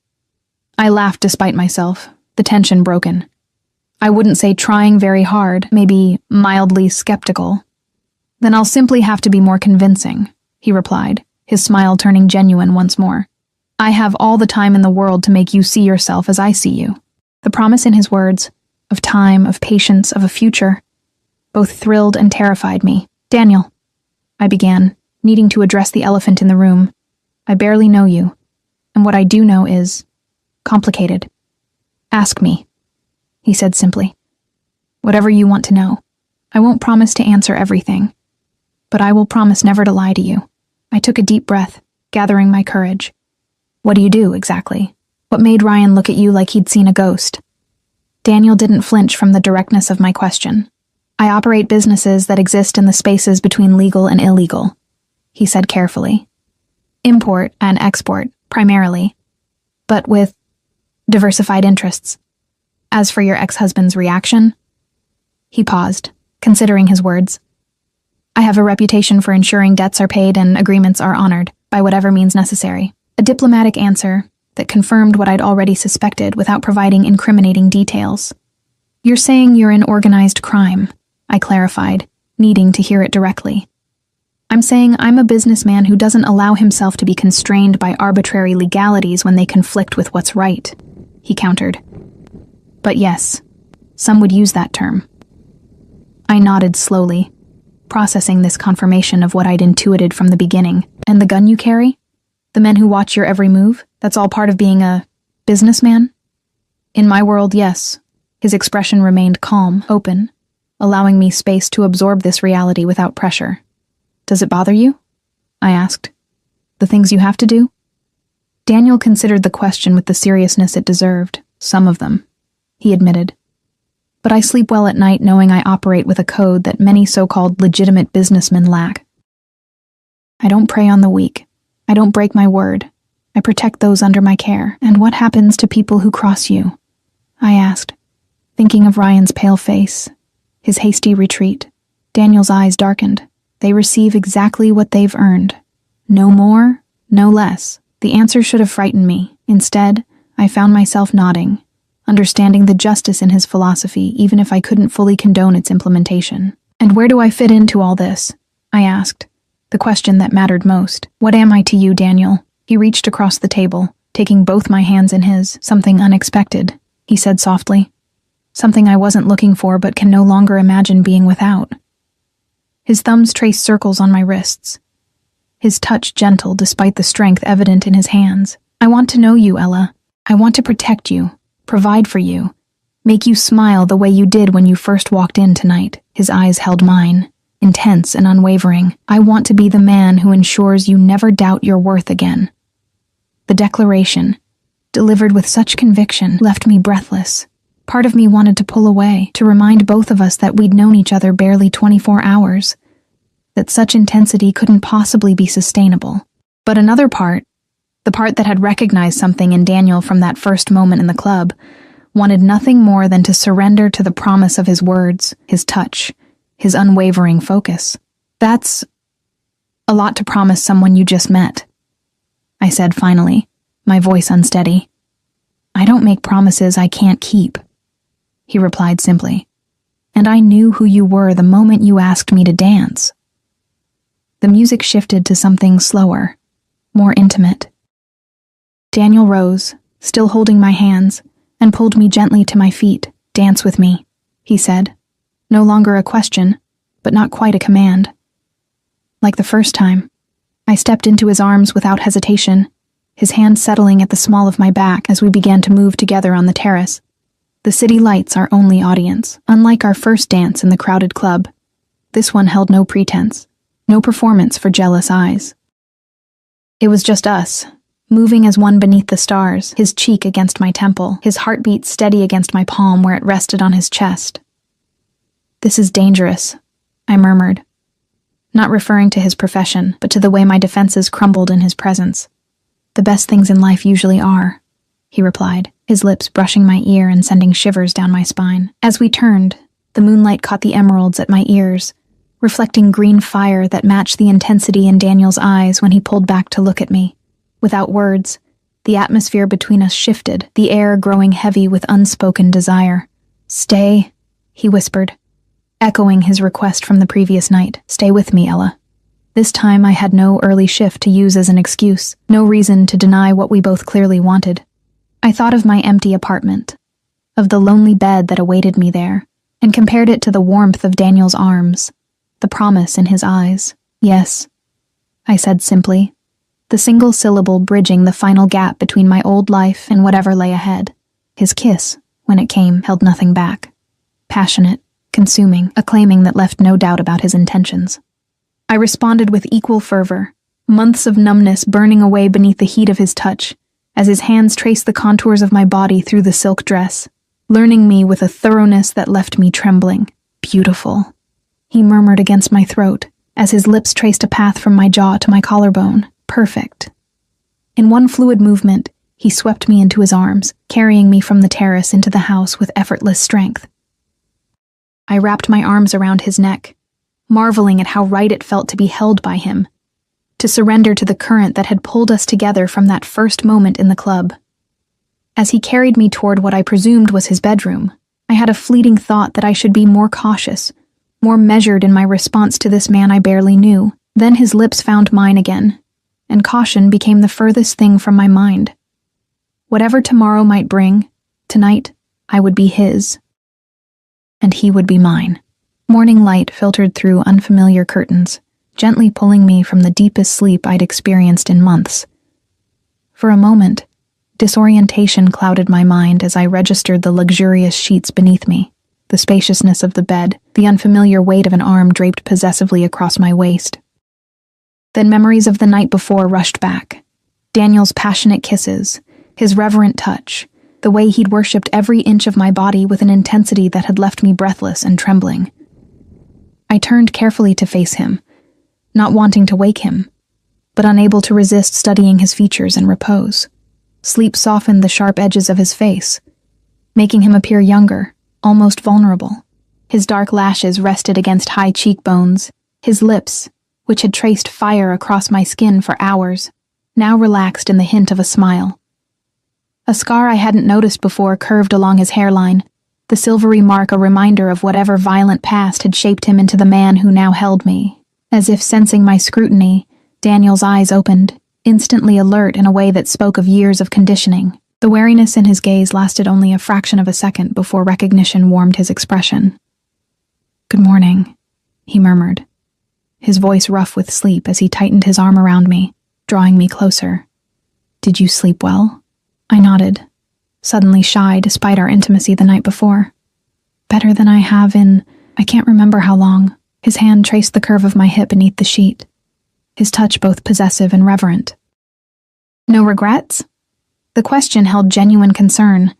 I laughed despite myself, the tension broken. "I wouldn't say trying very hard, maybe mildly skeptical." "Then I'll simply have to be more convincing," he replied, his smile turning genuine once more. "I have all the time in the world to make you see yourself as I see you." The promise in his words, of time, of patience, of a future, both thrilled and terrified me. "Daniel," I began, needing to address the elephant in the room. "I barely know you, and what I do know is complicated. Ask me," he said simply. "Whatever you want to know. I won't promise to answer everything, but I will promise never to lie to you." I took a deep breath, gathering my courage. "What do you do, exactly? What made Ryan look at you like he'd seen a ghost?" Daniel didn't flinch from the directness of my question. "I operate businesses that exist in the spaces between legal and illegal," he said carefully. "Import and export, primarily, but with diversified interests. As for your ex-husband's reaction..." He paused, considering his words. "I have a reputation for ensuring debts are paid and agreements are honored, by whatever means necessary." A diplomatic answer that confirmed what I'd already suspected without providing incriminating details. "You're saying you're in organized crime," I clarified, needing to hear it directly. "I'm saying I'm a businessman who doesn't allow himself to be constrained by arbitrary legalities when they conflict with what's right," he countered. "But yes, some would use that term." I nodded slowly, processing this confirmation of what I'd intuited from the beginning. "And the gun you carry? The men who watch your every move? That's all part of being a businessman?" "In my world, yes." His expression remained calm, open, allowing me space to absorb this reality without pressure. "Does it bother you?" I asked. "The things you have to do?" Daniel considered the question with the seriousness it deserved. "Some of them," he admitted. "But I sleep well at night knowing I operate with a code that many so-called legitimate businessmen lack. I don't prey on the weak. I don't break my word. I protect those under my care." "And what happens to people who cross you?" I asked, thinking of Ryan's pale face, his hasty retreat. Daniel's eyes darkened. "They receive exactly what they've earned. No more, no less." The answer should have frightened me. Instead, I found myself nodding, understanding the justice in his philosophy, even if I couldn't fully condone its implementation. "And where do I fit into all this?" I asked, the question that mattered most. "What am I to you, Daniel?" He reached across the table, taking both my hands in his. "Something unexpected," he said softly. "Something I wasn't looking for but can no longer imagine being without." His thumbs traced circles on my wrists, his touch gentle despite the strength evident in his hands. "I want to know you, Ella. I want to protect you, provide for you, make you smile the way you did when you first walked in tonight." His eyes held mine, intense and unwavering. "I want to be the man who ensures you never doubt your worth again." The declaration, delivered with such conviction, left me breathless. Part of me wanted to pull away, to remind both of us that we'd known each other barely 24 hours, that such intensity couldn't possibly be sustainable. But another part, the part that had recognized something in Daniel from that first moment in the club, wanted nothing more than to surrender to the promise of his words, his touch, his unwavering focus. "That's a lot to promise someone you just met," I said finally, my voice unsteady. "I don't make promises I can't keep," he replied simply. "And I knew who you were the moment you asked me to dance." The music shifted to something slower, more intimate. Daniel rose, still holding my hands, and pulled me gently to my feet. "Dance with me," he said. No longer a question, but not quite a command. Like the first time, I stepped into his arms without hesitation, his hand settling at the small of my back as we began to move together on the terrace. The city lights our only audience, unlike our first dance in the crowded club. This one held no pretense, no performance for jealous eyes. It was just us, moving as one beneath the stars, his cheek against my temple, his heartbeat steady against my palm where it rested on his chest. "This is dangerous," I murmured, not referring to his profession, but to the way my defenses crumbled in his presence. "The best things in life usually are," he replied, his lips brushing my ear and sending shivers down my spine. As we turned, the moonlight caught the emeralds at my ears, reflecting green fire that matched the intensity in Daniel's eyes when he pulled back to look at me. Without words, the atmosphere between us shifted, the air growing heavy with unspoken desire. "Stay," he whispered, echoing his request from the previous night. "Stay with me, Ella." This time I had no early shift to use as an excuse, no reason to deny what we both clearly wanted. I thought of my empty apartment, of the lonely bed that awaited me there, and compared it to the warmth of Daniel's arms, the promise in his eyes. "Yes," I said simply, the single syllable bridging the final gap between my old life and whatever lay ahead. His kiss, when it came, held nothing back. Passionate, consuming, a claiming that left no doubt about his intentions. I responded with equal fervor, months of numbness burning away beneath the heat of his touch, as his hands traced the contours of my body through the silk dress, learning me with a thoroughness that left me trembling. "Beautiful," he murmured against my throat, as his lips traced a path from my jaw to my collarbone. "Perfect." In one fluid movement, he swept me into his arms, carrying me from the terrace into the house with effortless strength. I wrapped my arms around his neck, marveling at how right it felt to be held by him, to surrender to the current that had pulled us together from that first moment in the club. As he carried me toward what I presumed was his bedroom, I had a fleeting thought that I should be more cautious, more measured in my response to this man I barely knew. Then his lips found mine again, and caution became the furthest thing from my mind. Whatever tomorrow might bring, tonight I would be his, and he would be mine. Morning light filtered through unfamiliar curtains, gently pulling me from the deepest sleep I'd experienced in months. For a moment, disorientation clouded my mind as I registered the luxurious sheets beneath me, the spaciousness of the bed, the unfamiliar weight of an arm draped possessively across my waist. Then memories of the night before rushed back. Daniel's passionate kisses, his reverent touch, the way he'd worshipped every inch of my body with an intensity that had left me breathless and trembling. I turned carefully to face him, not wanting to wake him, but unable to resist studying his features in repose. Sleep softened the sharp edges of his face, making him appear younger, almost vulnerable. His dark lashes rested against high cheekbones. His lips, which had traced fire across my skin for hours, now relaxed in the hint of a smile. A scar I hadn't noticed before curved along his hairline, the silvery mark a reminder of whatever violent past had shaped him into the man who now held me. As if sensing my scrutiny, Daniel's eyes opened, instantly alert in a way that spoke of years of conditioning. The wariness in his gaze lasted only a fraction of a second before recognition warmed his expression. "Good morning," he murmured, his voice rough with sleep as he tightened his arm around me, drawing me closer. "Did you sleep well?" I nodded, suddenly shy despite our intimacy the night before. "Better than I have in, I can't remember how long." His hand traced the curve of my hip beneath the sheet, his touch both possessive and reverent. "No regrets?" The question held genuine concern,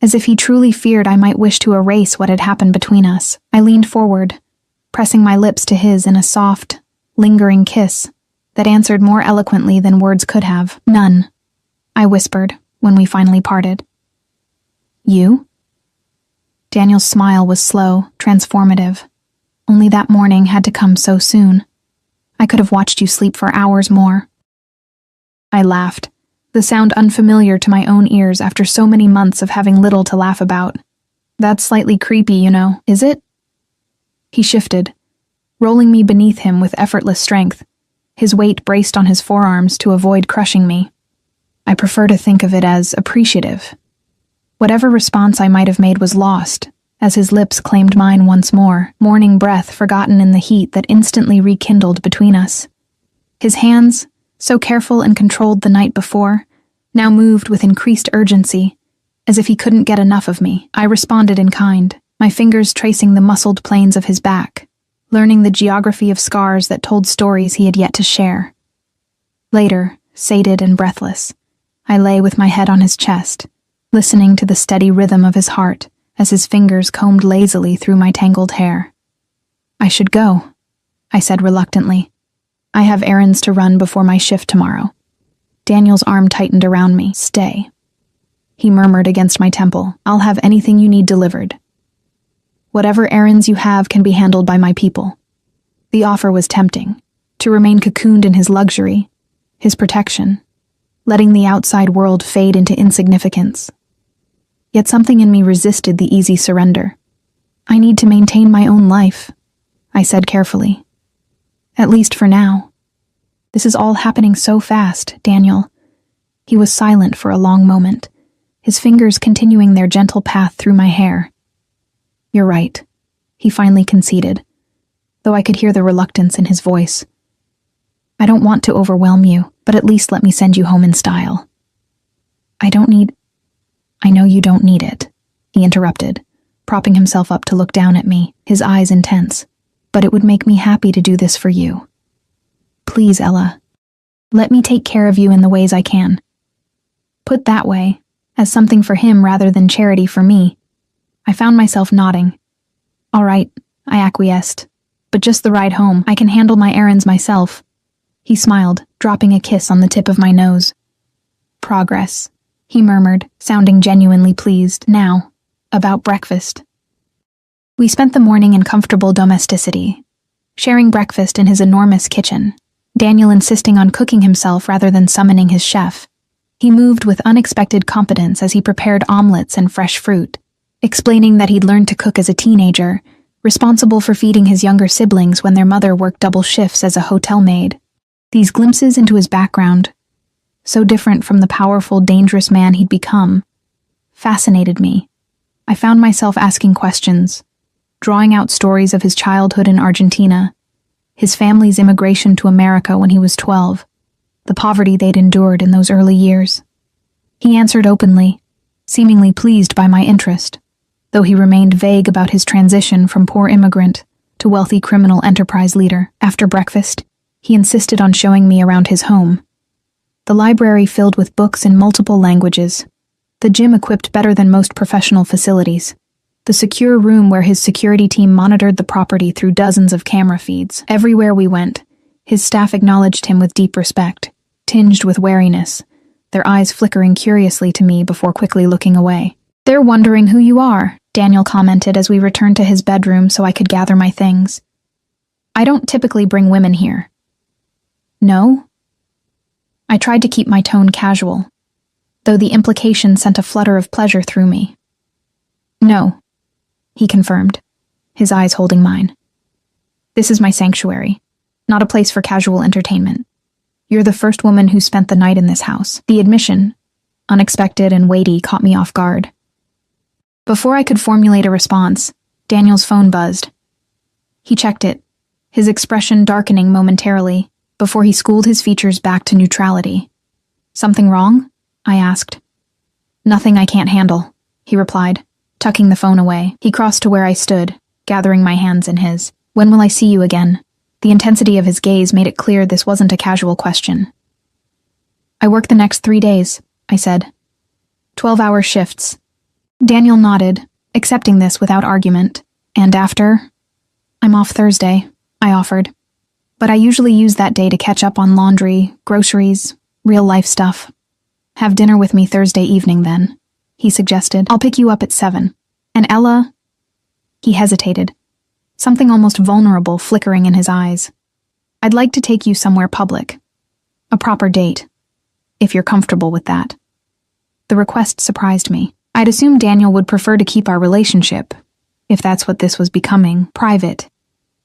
as if he truly feared I might wish to erase what had happened between us. I leaned forward, pressing my lips to his in a soft, lingering kiss that answered more eloquently than words could have. "None," I whispered when we finally parted. "You?" Daniel's smile was slow, transformative. Only that morning had to come so soon. I could have watched you sleep for hours more. I laughed, the sound unfamiliar to my own ears after so many months of having little to laugh about. "That's slightly creepy, you know, is it?" He shifted, rolling me beneath him with effortless strength, his weight braced on his forearms to avoid crushing me. I prefer to think of it as appreciative. Whatever response I might have made was lost, as his lips claimed mine once more, morning breath forgotten in the heat that instantly rekindled between us. His hands, so careful and controlled the night before, now moved with increased urgency, as if he couldn't get enough of me. I responded in kind, my fingers tracing the muscled planes of his back, learning the geography of scars that told stories he had yet to share. Later, sated and breathless, I lay with my head on his chest, listening to the steady rhythm of his heart as his fingers combed lazily through my tangled hair. I should go, I said reluctantly. I have errands to run before my shift tomorrow. Daniel's arm tightened around me. Stay. He murmured against my temple. I'll have anything you need delivered. Whatever errands you have can be handled by my people. The offer was tempting, to remain cocooned in his luxury, his protection, letting the outside world fade into insignificance. Yet something in me resisted the easy surrender. I need to maintain my own life, I said carefully. At least for now. This is all happening so fast, Daniel. He was silent for a long moment, his fingers continuing their gentle path through my hair. You're right, he finally conceded, though I could hear the reluctance in his voice. I don't want to overwhelm you, but at least let me send you home in style. I know you don't need it, he interrupted, propping himself up to look down at me, his eyes intense. But it would make me happy to do this for you. Please, Ella. Let me take care of you in the ways I can. Put that way, as something for him rather than charity for me. I found myself nodding. All right, I acquiesced. But just the ride home, I can handle my errands myself. He smiled, dropping a kiss on the tip of my nose. Progress, he murmured, sounding genuinely pleased. Now, about breakfast. We spent the morning in comfortable domesticity, sharing breakfast in his enormous kitchen, Daniel insisting on cooking himself rather than summoning his chef. He moved with unexpected competence as he prepared omelets and fresh fruit, explaining that he'd learned to cook as a teenager, responsible for feeding his younger siblings when their mother worked double shifts as a hotel maid. These glimpses into his background, so different from the powerful, dangerous man he'd become, fascinated me. I found myself asking questions, drawing out stories of his childhood in Argentina, his family's immigration to America when he was 12, the poverty they'd endured in those early years. He answered openly, seemingly pleased by my interest, though he remained vague about his transition from poor immigrant to wealthy criminal enterprise leader. After breakfast, he insisted on showing me around his home. The library filled with books in multiple languages, the gym equipped better than most professional facilities, the secure room where his security team monitored the property through dozens of camera feeds. Everywhere we went, his staff acknowledged him with deep respect, tinged with wariness, their eyes flickering curiously to me before quickly looking away. They're wondering who you are, Daniel commented as we returned to his bedroom so I could gather my things. I don't typically bring women here. No? I tried to keep my tone casual, though the implication sent a flutter of pleasure through me. No, he confirmed, his eyes holding mine. This is my sanctuary, not a place for casual entertainment. You're the first woman who spent the night in this house. The admission, unexpected and weighty, caught me off guard. Before I could formulate a response, Daniel's phone buzzed. He checked it, his expression darkening momentarily, before he schooled his features back to neutrality. Something wrong? I asked. Nothing I can't handle, he replied, tucking the phone away. He crossed to where I stood, gathering my hands in his. When will I see you again? The intensity of his gaze made it clear this wasn't a casual question. I work the next 3 days, I said. 12-hour shifts. Daniel nodded, accepting this without argument. And after? I'm off Thursday, I offered. But I usually use that day to catch up on laundry, groceries, real-life stuff. Have dinner with me Thursday evening then, he suggested. I'll pick you up at 7. And Ella? He hesitated, something almost vulnerable flickering in his eyes. I'd like to take you somewhere public. A proper date, if you're comfortable with that. The request surprised me. I'd assumed Daniel would prefer to keep our relationship, if that's what this was becoming, private,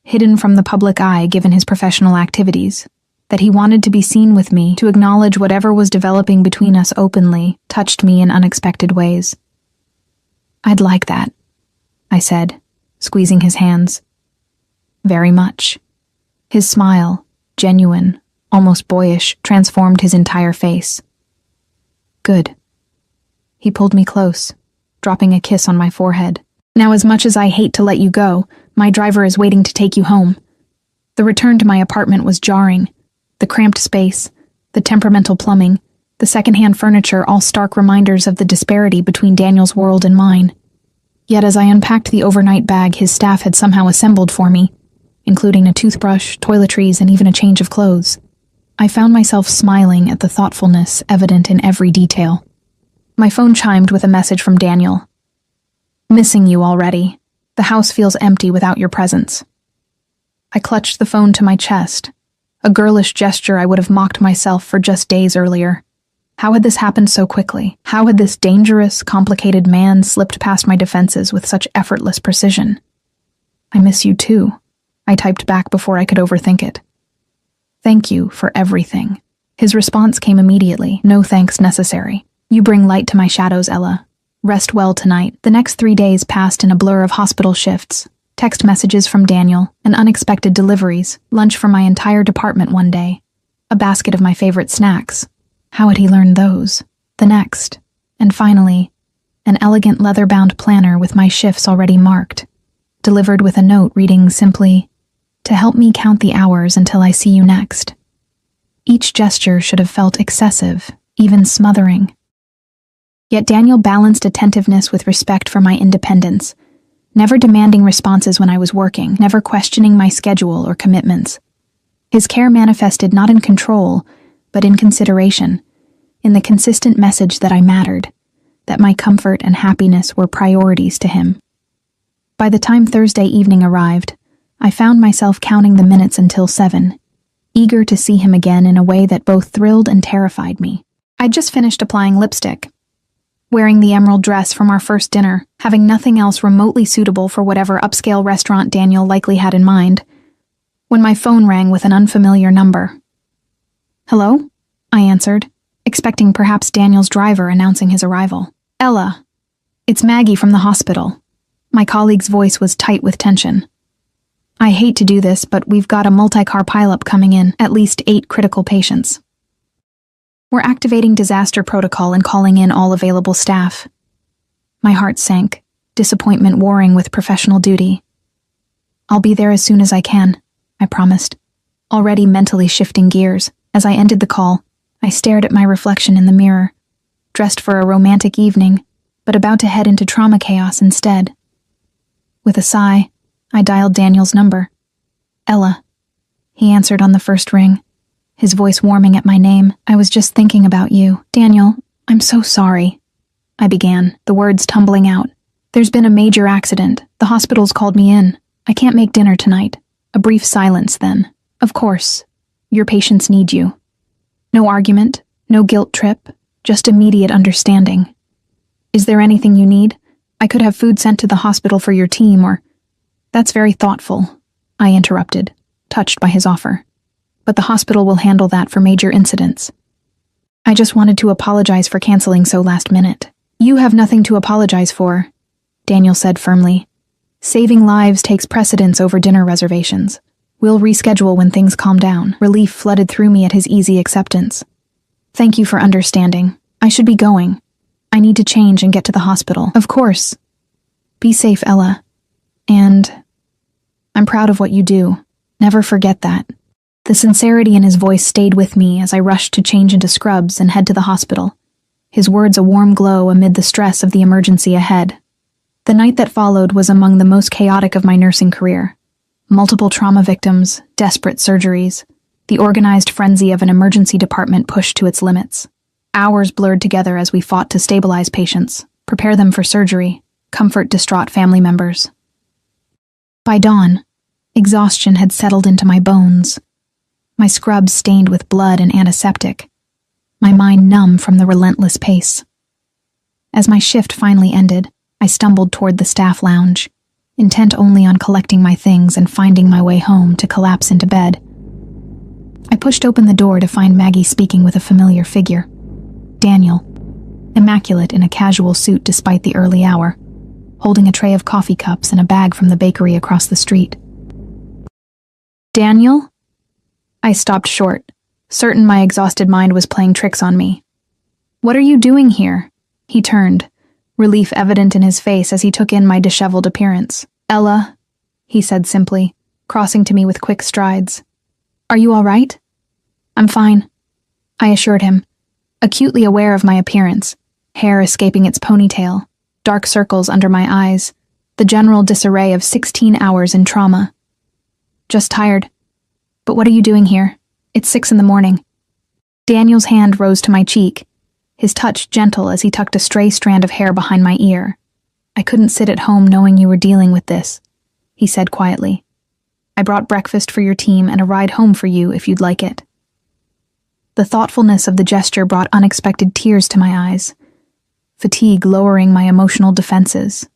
hidden from the public eye given his professional activities. that he wanted to be seen with me, to acknowledge whatever was developing between us openly, touched me in unexpected ways. "I'd like that," I said, squeezing his hands. "Very much." His smile, genuine, almost boyish, transformed his entire face. "Good." He pulled me close, dropping a kiss on my forehead. "Now, as much as I hate to let you go, my driver is waiting to take you home." The return to my apartment was jarring. The cramped space, the temperamental plumbing, the secondhand furniture, all stark reminders of the disparity between Daniel's world and mine. Yet as I unpacked the overnight bag his staff had somehow assembled for me, including a toothbrush, toiletries, and even a change of clothes, I found myself smiling at the thoughtfulness evident in every detail. My phone chimed with a message from Daniel. "Missing you already. The house feels empty without your presence." I clutched the phone to my chest, a girlish gesture I would have mocked myself for just days earlier. How had this happened so quickly? How had this dangerous, complicated man slipped past my defenses with such effortless precision? "I miss you too," I typed back before I could overthink it. "Thank you for everything." His response came immediately, no thanks necessary. "You bring light to my shadows, Ella. Rest well tonight." The next 3 days passed in a blur of hospital shifts, text messages from Daniel, and unexpected deliveries, lunch for my entire department one day, a basket of my favorite snacks. How had he learned those? The next, and finally, an elegant leather-bound planner with my shifts already marked, delivered with a note reading simply, "To help me count the hours until I see you next." Each gesture should have felt excessive, even smothering. Yet Daniel balanced attentiveness with respect for my independence, never demanding responses when I was working, never questioning my schedule or commitments. His care manifested not in control, but in consideration, in the consistent message that I mattered, that my comfort and happiness were priorities to him. By the time Thursday evening arrived, I found myself counting the minutes until 7, eager to see him again in a way that both thrilled and terrified me. I'd just finished applying lipstick, wearing the emerald dress from our first dinner, having nothing else remotely suitable for whatever upscale restaurant Daniel likely had in mind, when my phone rang with an unfamiliar number. "Hello?" I answered, expecting perhaps Daniel's driver announcing his arrival. "Ella, it's Maggie from the hospital." My colleague's voice was tight with tension. "I hate to do this, but we've got a multi-car pileup coming in, at least 8 critical patients. We're activating disaster protocol and calling in all available staff." My heart sank, disappointment warring with professional duty. "I'll be there as soon as I can," I promised, already mentally shifting gears. As I ended the call, I stared at my reflection in the mirror, dressed for a romantic evening, but about to head into trauma chaos instead. With a sigh, I dialed Daniel's number. "Ella." He answered on the first ring, his voice warming at my name. "I was just thinking about you." "Daniel, I'm so sorry," I began, the words tumbling out. "There's been a major accident. The hospital's called me in. I can't make dinner tonight." A brief silence then. "Of course. Your patients need you." No argument, no guilt trip, just immediate understanding. "Is there anything you need? I could have food sent to the hospital for your team, or—" "That's very thoughtful," I interrupted, touched by his offer. "But the hospital will handle that for major incidents. I just wanted to apologize for canceling so last minute." "You have nothing to apologize for," Daniel said firmly. "Saving lives takes precedence over dinner reservations. We'll reschedule when things calm down." Relief flooded through me at his easy acceptance. "Thank you for understanding. I should be going. I need to change and get to the hospital." "Of course. Be safe, Ella. And I'm proud of what you do. Never forget that." The sincerity in his voice stayed with me as I rushed to change into scrubs and head to the hospital, his words a warm glow amid the stress of the emergency ahead. The night that followed was among the most chaotic of my nursing career. Multiple trauma victims, desperate surgeries, the organized frenzy of an emergency department pushed to its limits. Hours blurred together as we fought to stabilize patients, prepare them for surgery, comfort distraught family members. By dawn, exhaustion had settled into my bones, my scrubs stained with blood and antiseptic, my mind numb from the relentless pace. As my shift finally ended, I stumbled toward the staff lounge, intent only on collecting my things and finding my way home to collapse into bed. I pushed open the door to find Maggie speaking with a familiar figure. Daniel, immaculate in a casual suit despite the early hour, holding a tray of coffee cups and a bag from the bakery across the street. Daniel? I stopped short, certain my exhausted mind was playing tricks on me. What are you doing here? He turned, relief evident in his face as he took in my disheveled appearance. Ella, he said simply, crossing to me with quick strides. Are you all right? I'm fine, I assured him, acutely aware of my appearance, hair escaping its ponytail, dark circles under my eyes, the general disarray of 16 hours in trauma. Just tired. But what are you doing here? It's 6 a.m. Daniel's hand rose to my cheek, his touch gentle as he tucked a stray strand of hair behind my ear. I couldn't sit at home knowing you were dealing with this, he said quietly. I brought breakfast for your team and a ride home for you if you'd like it. The thoughtfulness of the gesture brought unexpected tears to my eyes, fatigue lowering my emotional defenses.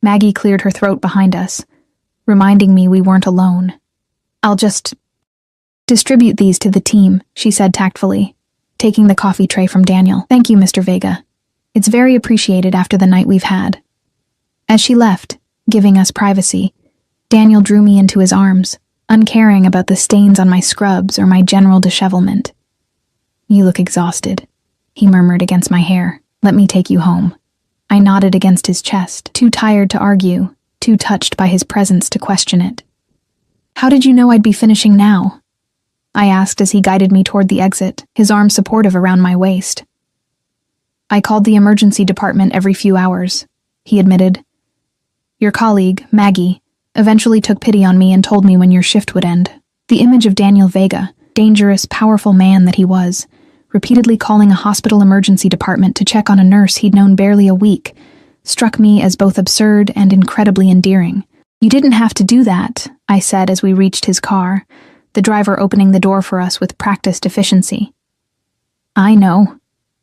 Maggie cleared her throat behind us, reminding me we weren't alone. I'll just distribute these to the team, she said tactfully, taking the coffee tray from Daniel. Thank you, Mr. Vega. It's very appreciated after the night we've had. As she left, giving us privacy, Daniel drew me into his arms, uncaring about the stains on my scrubs or my general dishevelment. You look exhausted, he murmured against my hair. Let me take you home. I nodded against his chest, too tired to argue, too touched by his presence to question it. How did you know I'd be finishing now? I asked as he guided me toward the exit, his arm supportive around my waist. I called the emergency department every few hours, he admitted. Your colleague, Maggie, eventually took pity on me and told me when your shift would end. The image of Daniel Vega, dangerous, powerful man that he was, repeatedly calling a hospital emergency department to check on a nurse he'd known barely a week, struck me as both absurd and incredibly endearing. You didn't have to do that, I said as we reached his car, the driver opening the door for us with practiced efficiency. I know,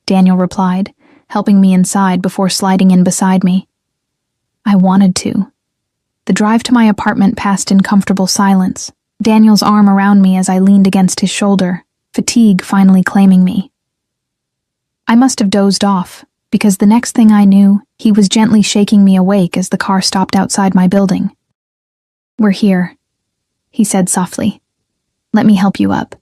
Daniel replied, helping me inside before sliding in beside me. I wanted to. The drive to my apartment passed in comfortable silence, Daniel's arm around me as I leaned against his shoulder, fatigue finally claiming me. I must have dozed off, because the next thing I knew, he was gently shaking me awake as the car stopped outside my building. We're here, he said softly. Let me help you up.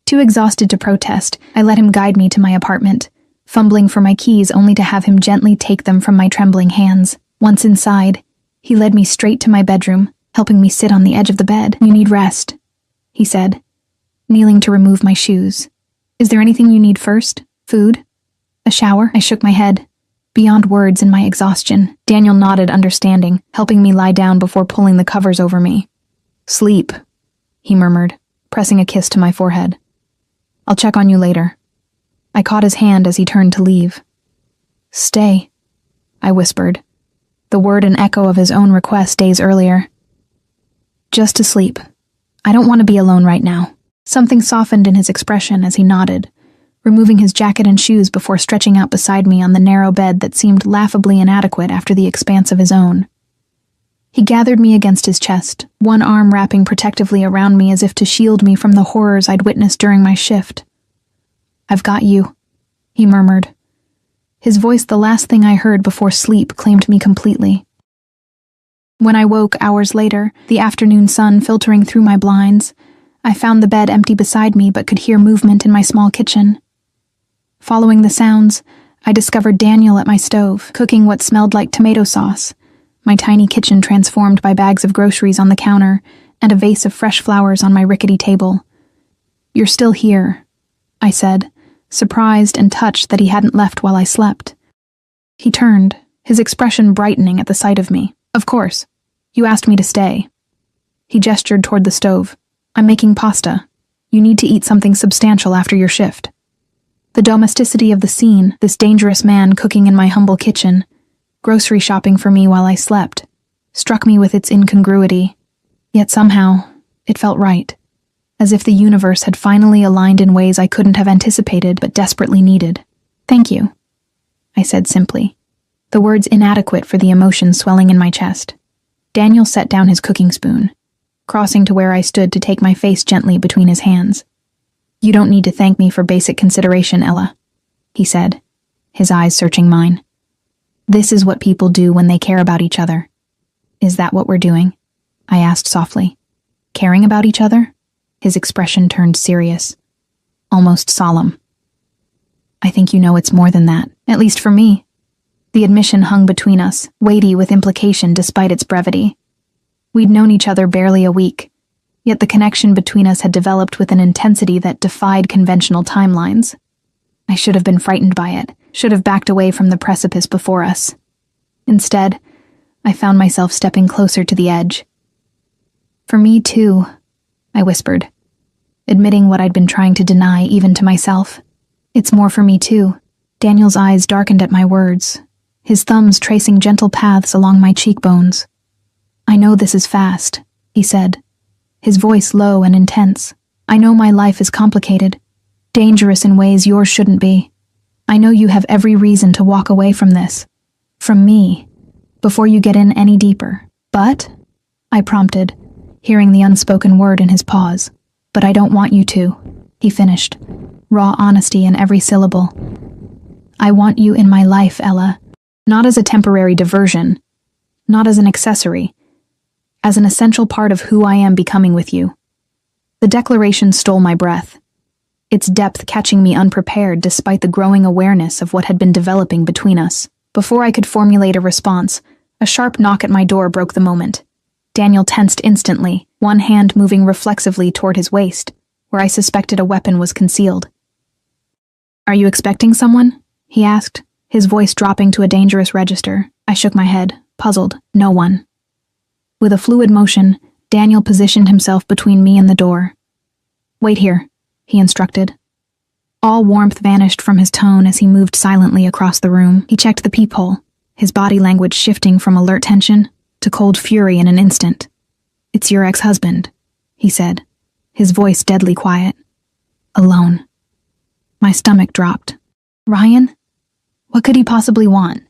Too exhausted to protest, I let him guide me to my apartment, fumbling for my keys only to have him gently take them from my trembling hands. Once inside, he led me straight to my bedroom, helping me sit on the edge of the bed. You need rest, he said, kneeling to remove my shoes. Is there anything you need first? Food? A shower? I shook my head, beyond words in my exhaustion. Daniel nodded, understanding, helping me lie down before pulling the covers over me. Sleep, he murmured, pressing a kiss to my forehead. I'll check on you later. I caught his hand as he turned to leave. Stay, I whispered, the word an echo of his own request days earlier. Just to sleep. I don't want to be alone right now. Something softened in his expression as he nodded, removing his jacket and shoes before stretching out beside me on the narrow bed that seemed laughably inadequate after the expanse of his own. He gathered me against his chest, one arm wrapping protectively around me as if to shield me from the horrors I'd witnessed during my shift. I've got you, he murmured. His voice the last thing I heard before sleep claimed me completely. When I woke hours later, the afternoon sun filtering through my blinds, I found the bed empty beside me but could hear movement in my small kitchen. Following the sounds, I discovered Daniel at my stove, cooking what smelled like tomato sauce, my tiny kitchen transformed by bags of groceries on the counter and a vase of fresh flowers on my rickety table. You're still here, I said, surprised and touched that he hadn't left while I slept. He turned, his expression brightening at the sight of me. Of course. You asked me to stay. He gestured toward the stove. I'm making pasta. You need to eat something substantial after your shift. The domesticity of the scene, this dangerous man cooking in my humble kitchen, grocery shopping for me while I slept, struck me with its incongruity. Yet somehow, it felt right, as if the universe had finally aligned in ways I couldn't have anticipated but desperately needed. Thank you, I said simply, the words inadequate for the emotion swelling in my chest. Daniel set down his cooking spoon, crossing to where I stood to take my face gently between his hands. You don't need to thank me for basic consideration, Ella, he said, his eyes searching mine. This is what people do when they care about each other. Is that what we're doing? I asked softly. Caring about each other? His expression turned serious, almost solemn. I think you know it's more than that, at least for me. The admission hung between us, weighty with implication despite its brevity. We'd known each other barely a week, yet the connection between us had developed with an intensity that defied conventional timelines. I should have been frightened by it, should have backed away from the precipice before us. Instead, I found myself stepping closer to the edge. For me, too, I whispered, admitting what I'd been trying to deny even to myself. It's more for me, too. Daniel's eyes darkened at my words, his thumbs tracing gentle paths along my cheekbones. I know this is fast, he said, his voice low and intense. I know my life is complicated, dangerous in ways yours shouldn't be. I know you have every reason to walk away from this, from me, before you get in any deeper. But, I prompted, hearing the unspoken word in his pause. But I don't want you to, he finished, raw honesty in every syllable. I want you in my life, Ella, not as a temporary diversion, not as an accessory, as an essential part of who I am becoming with you. The declaration stole my breath, its depth catching me unprepared despite the growing awareness of what had been developing between us. Before I could formulate a response, a sharp knock at my door broke the moment. Daniel tensed instantly, one hand moving reflexively toward his waist, where I suspected a weapon was concealed. Are you expecting someone? He asked, his voice dropping to a dangerous register. I shook my head, puzzled. No one. With a fluid motion, Daniel positioned himself between me and the door. Wait here, he instructed. All warmth vanished from his tone as he moved silently across the room. He checked the peephole, his body language shifting from alert tension to cold fury in an instant. It's your ex-husband, he said, his voice deadly quiet. Alone. My stomach dropped. Ryan? What could he possibly want?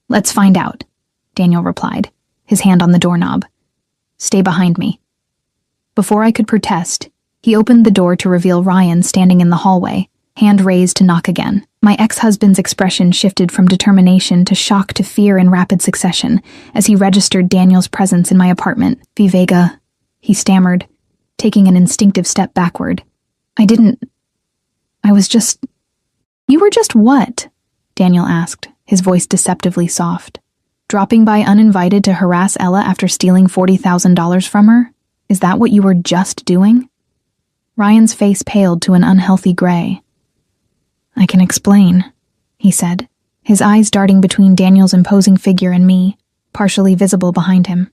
Let's find out, Daniel replied, his hand on the doorknob. Stay behind me. Before I could protest, he opened the door to reveal Ryan standing in the hallway, hand raised to knock again. My ex-husband's expression shifted from determination to shock to fear in rapid succession as he registered Daniel's presence in my apartment. Vivega, he stammered, taking an instinctive step backward. You were just what? Daniel asked, his voice deceptively soft. Dropping by uninvited to harass Ella after stealing $40,000 from her? Is that what you were just doing? Ryan's face paled to an unhealthy gray. I can explain, he said, his eyes darting between Daniel's imposing figure and me, partially visible behind him.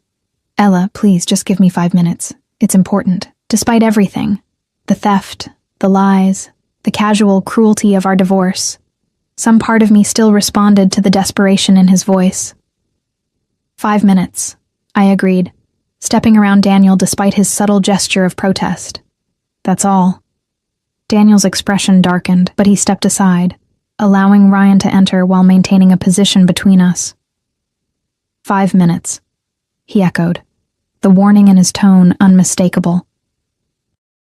Ella, please just give me 5 minutes. It's important. Despite everything, the theft, the lies, the casual cruelty of our divorce, some part of me still responded to the desperation in his voice. 5 minutes, I agreed, stepping around Daniel despite his subtle gesture of protest. That's all. Daniel's expression darkened, but he stepped aside, allowing Ryan to enter while maintaining a position between us. 5 minutes, he echoed, the warning in his tone unmistakable.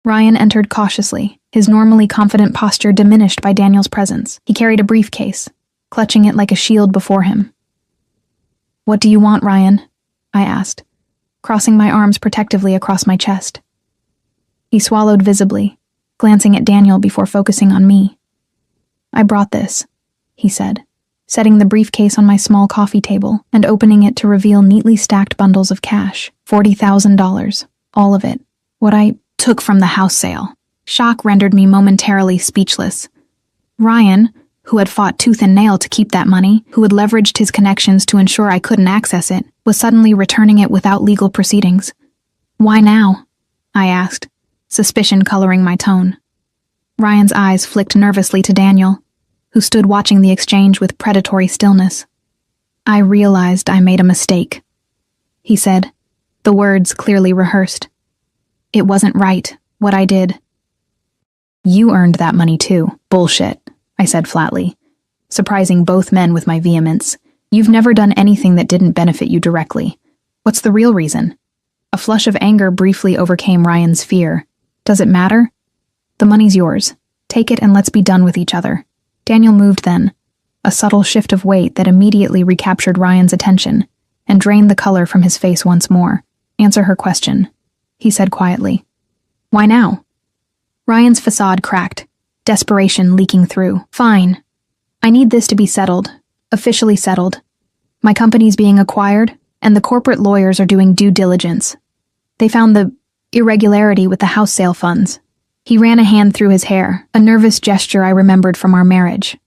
Ryan entered cautiously, his normally confident posture diminished by Daniel's presence. He carried a briefcase, clutching it like a shield before him. What do you want, Ryan? I asked, crossing my arms protectively across my chest. He swallowed visibly, glancing at Daniel before focusing on me. I brought this, he said, setting the briefcase on my small coffee table and opening it to reveal neatly stacked bundles of cash, $40,000, all of it, what I took from the house sale. Shock rendered me momentarily speechless. Ryan, who had fought tooth and nail to keep that money, who had leveraged his connections to ensure I couldn't access it, was suddenly returning it without legal proceedings. Why now? I asked, suspicion coloring my tone. Ryan's eyes flicked nervously to Daniel, who stood watching the exchange with predatory stillness. I realized I made a mistake, he said, the words clearly rehearsed. It wasn't right, what I did. You earned that money too. Bullshit, I said flatly, surprising both men with my vehemence. You've never done anything that didn't benefit you directly. What's the real reason? A flush of anger briefly overcame Ryan's fear. Does it matter? The money's yours, Take it and let's be done with each other. Daniel moved then, a subtle shift of weight that immediately recaptured Ryan's attention and drained the color from his face once more. Answer her question, he said quietly. Why now? Ryan's facade cracked, desperation leaking through. Fine. I need this to be settled, officially settled. My company's being acquired, and the corporate lawyers are doing due diligence. They found the irregularity with the house sale funds. He ran a hand through his hair, a nervous gesture I remembered from our marriage.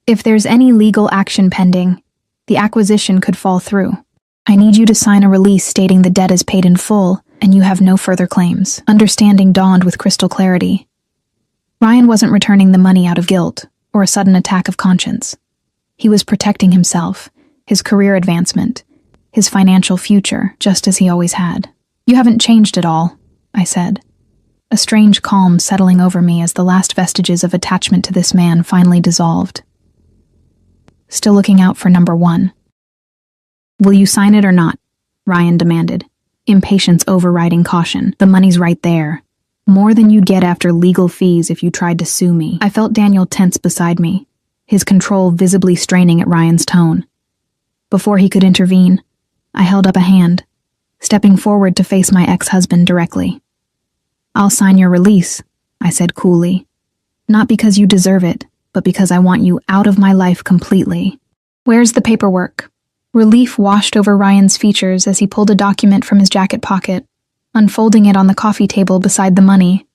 If there's any legal action pending, the acquisition could fall through. I need you to sign a release stating the debt is paid in full and you have no further claims. Understanding dawned with crystal clarity. Ryan wasn't returning the money out of guilt or a sudden attack of conscience. He was protecting himself, his career advancement, his financial future, just as he always had. You haven't changed at all, I said, a strange calm settling over me as the last vestiges of attachment to this man finally dissolved. Still looking out for number one. Will you sign it or not? Ryan demanded, impatience overriding caution. The money's right there. More than you'd get after legal fees if you tried to sue me. I felt Daniel tense beside me, his control visibly straining at Ryan's tone. Before he could intervene, I held up a hand, stepping forward to face my ex-husband directly. I'll sign your release, I said coolly. Not because you deserve it, but because I want you out of my life completely. Where's the paperwork? Relief washed over Ryan's features as he pulled a document from his jacket pocket, unfolding it on the coffee table beside the money.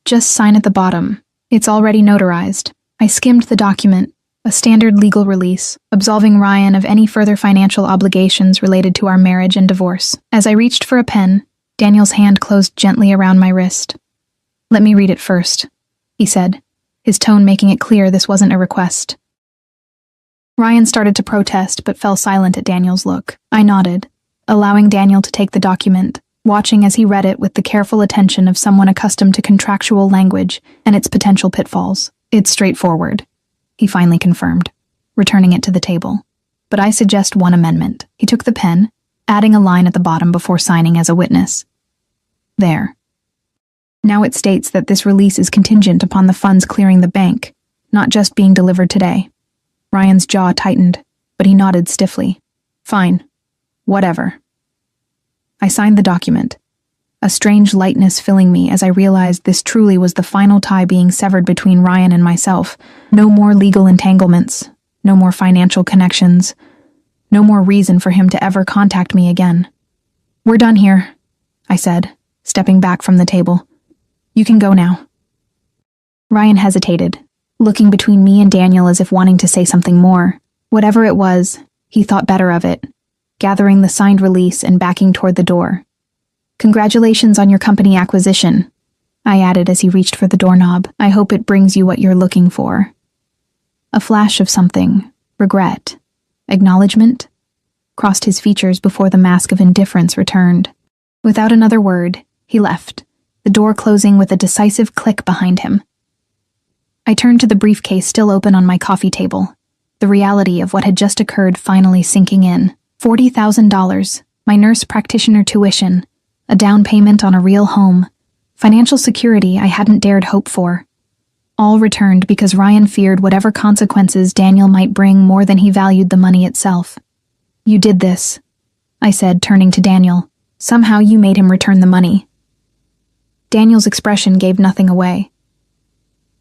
Just sign at the bottom. It's already notarized. I skimmed the document, a standard legal release, absolving Ryan of any further financial obligations related to our marriage and divorce. As I reached for a pen, Daniel's hand closed gently around my wrist. Let me read it first, he said, his tone making it clear this wasn't a request. Ryan started to protest but fell silent at Daniel's look. I nodded, allowing Daniel to take the document, watching as he read it with the careful attention of someone accustomed to contractual language and its potential pitfalls. It's straightforward, he finally confirmed, returning it to the table. But I suggest one amendment. He took the pen, adding a line at the bottom before signing as a witness. There. Now it states that this release is contingent upon the funds clearing the bank, not just being delivered today. Ryan's jaw tightened, but he nodded stiffly. Fine. Whatever. I signed the document, a strange lightness filling me as I realized this truly was the final tie being severed between Ryan and myself. No more legal entanglements, no more financial connections, no more reason for him to ever contact me again. We're done here, I said, stepping back from the table. You can go now. Ryan hesitated, looking between me and Daniel as if wanting to say something more. Whatever it was, he thought better of it, gathering the signed release and backing toward the door. Congratulations on your company acquisition, I added as he reached for the doorknob. I hope it brings you what you're looking for. A flash of something, regret, acknowledgement, crossed his features before the mask of indifference returned. Without another word, he left, the door closing with a decisive click behind him. I turned to the briefcase still open on my coffee table, the reality of what had just occurred finally sinking in. $40,000, my nurse practitioner tuition, a down payment on a real home, financial security I hadn't dared hope for. All returned because Ryan feared whatever consequences Daniel might bring more than he valued the money itself. You did this, I said, turning to Daniel. Somehow you made him return the money. Daniel's expression gave nothing away.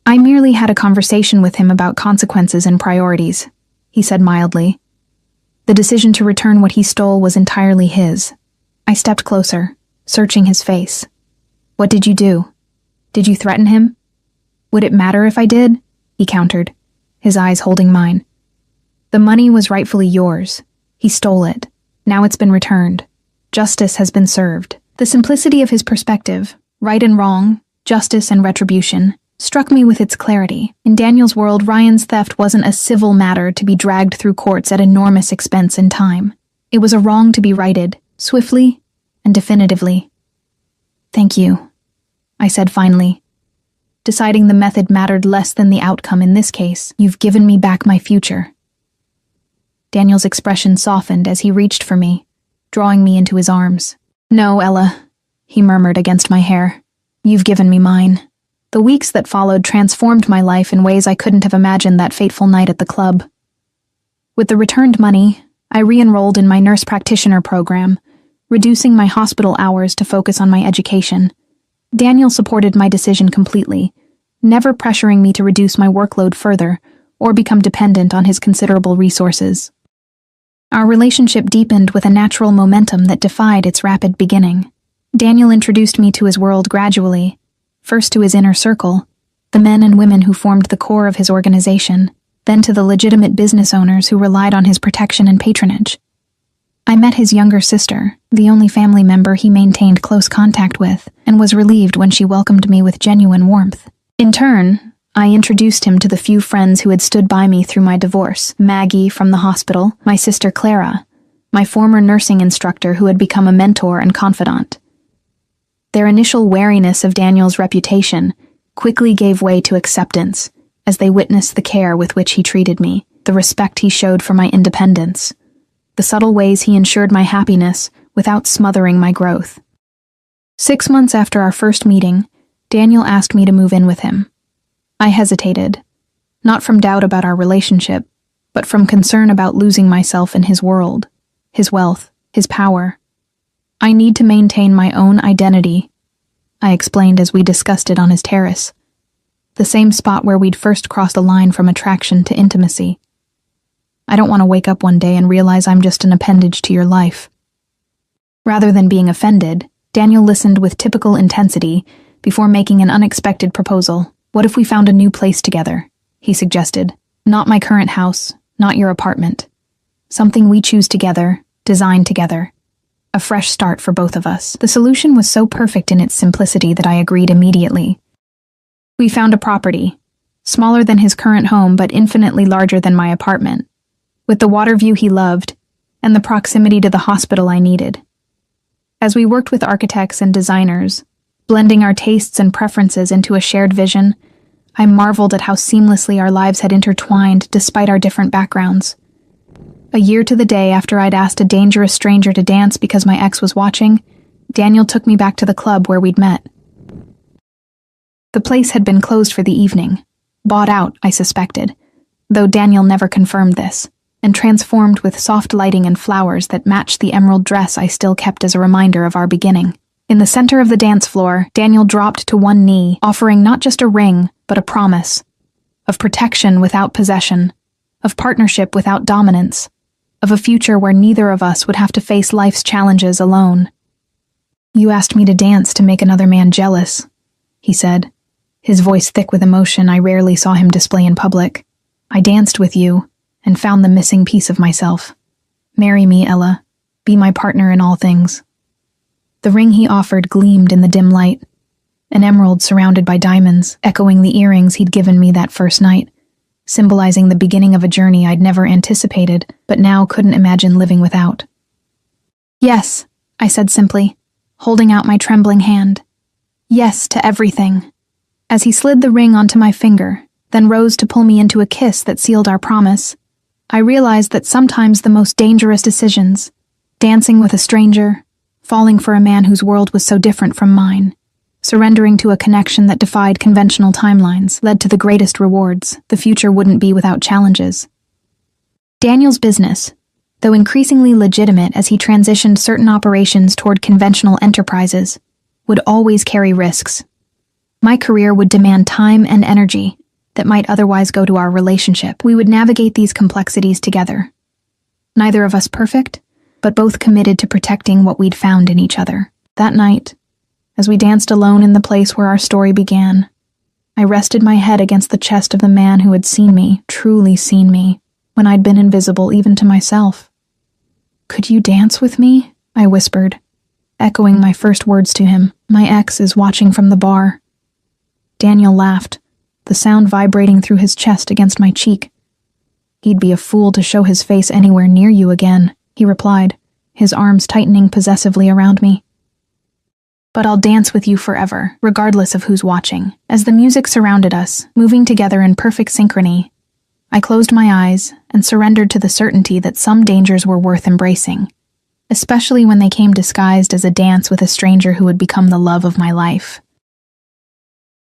I merely had a conversation with him about consequences and priorities, he said mildly. The decision to return what he stole was entirely his. I stepped closer, searching his face. What did you do? Did you threaten him? Would it matter if I did? He countered, his eyes holding mine. The money was rightfully yours. He stole it. Now it's been returned. Justice has been served. The simplicity of his perspective, right and wrong, justice and retribution, struck me with its clarity. In Daniel's world, Ryan's theft wasn't a civil matter to be dragged through courts at enormous expense and time. It was a wrong to be righted, swiftly and definitively. Thank you, I said finally, deciding the method mattered less than the outcome in this case. You've given me back my future. Daniel's expression softened as he reached for me, drawing me into his arms. No, Ella, he murmured against my hair. You've given me mine. The weeks that followed transformed my life in ways I couldn't have imagined that fateful night at the club. With the returned money, I re-enrolled in my nurse practitioner program, reducing my hospital hours to focus on my education. Daniel supported my decision completely, never pressuring me to reduce my workload further or become dependent on his considerable resources. Our relationship deepened with a natural momentum that defied its rapid beginning. Daniel introduced me to his world gradually, first to his inner circle, the men and women who formed the core of his organization, then to the legitimate business owners who relied on his protection and patronage. I met his younger sister, the only family member he maintained close contact with, and was relieved when she welcomed me with genuine warmth. In turn, I introduced him to the few friends who had stood by me through my divorce: Maggie from the hospital, my sister Clara, my former nursing instructor who had become a mentor and confidant. Their initial wariness of Daniel's reputation quickly gave way to acceptance as they witnessed the care with which he treated me, the respect he showed for my independence, the subtle ways he ensured my happiness without smothering my growth. 6 months after our first meeting, Daniel asked me to move in with him. I hesitated, not from doubt about our relationship, but from concern about losing myself in his world, his wealth, his power. I need to maintain my own identity, I explained as we discussed it on his terrace, the same spot where we'd first crossed the line from attraction to intimacy. I don't want to wake up one day and realize I'm just an appendage to your life. Rather than being offended, Daniel listened with typical intensity before making an unexpected proposal. What if we found a new place together? He suggested. Not my current house, not your apartment. Something we choose together, design together. A fresh start for both of us. The solution was so perfect in its simplicity that I agreed immediately. We found a property, smaller than his current home but infinitely larger than my apartment, with the water view he loved and the proximity to the hospital I needed. As we worked with architects and designers, blending our tastes and preferences into a shared vision, I marveled at how seamlessly our lives had intertwined despite our different backgrounds. A year to the day after I'd asked a dangerous stranger to dance because my ex was watching, Daniel took me back to the club where we'd met. The place had been closed for the evening, bought out, I suspected, though Daniel never confirmed this, and transformed with soft lighting and flowers that matched the emerald dress I still kept as a reminder of our beginning. In the center of the dance floor, Daniel dropped to one knee, offering not just a ring, but a promise of protection without possession, of partnership without dominance, of a future where neither of us would have to face life's challenges alone. "You asked me to dance to make another man jealous," he said, his voice thick with emotion I rarely saw him display in public. "I danced with you and found the missing piece of myself. Marry me, Ella. Be my partner in all things." The ring he offered gleamed in the dim light, an emerald surrounded by diamonds, echoing the earrings he'd given me that first night, symbolizing the beginning of a journey I'd never anticipated, but now couldn't imagine living without. "Yes," I said simply, holding out my trembling hand. "Yes to everything." As he slid the ring onto my finger, then rose to pull me into a kiss that sealed our promise, I realized that sometimes the most dangerous decisions, dancing with a stranger, falling for a man whose world was so different from mine, surrendering to a connection that defied conventional timelines, led to the greatest rewards. The future wouldn't be without challenges. Daniel's business, though increasingly legitimate as he transitioned certain operations toward conventional enterprises, would always carry risks. My career would demand time and energy that might otherwise go to our relationship. We would navigate these complexities together. Neither of us perfect, but both committed to protecting what we'd found in each other. That night, as we danced alone in the place where our story began, I rested my head against the chest of the man who had seen me, truly seen me, when I'd been invisible even to myself. "Could you dance with me?" I whispered, echoing my first words to him. "My ex is watching from the bar." Daniel laughed, the sound vibrating through his chest against my cheek. "He'd be a fool to show his face anywhere near you again," he replied, his arms tightening possessively around me. "But I'll dance with you forever, regardless of who's watching." As the music surrounded us, moving together in perfect synchrony, I closed my eyes and surrendered to the certainty that some dangers were worth embracing, especially when they came disguised as a dance with a stranger who would become the love of my life.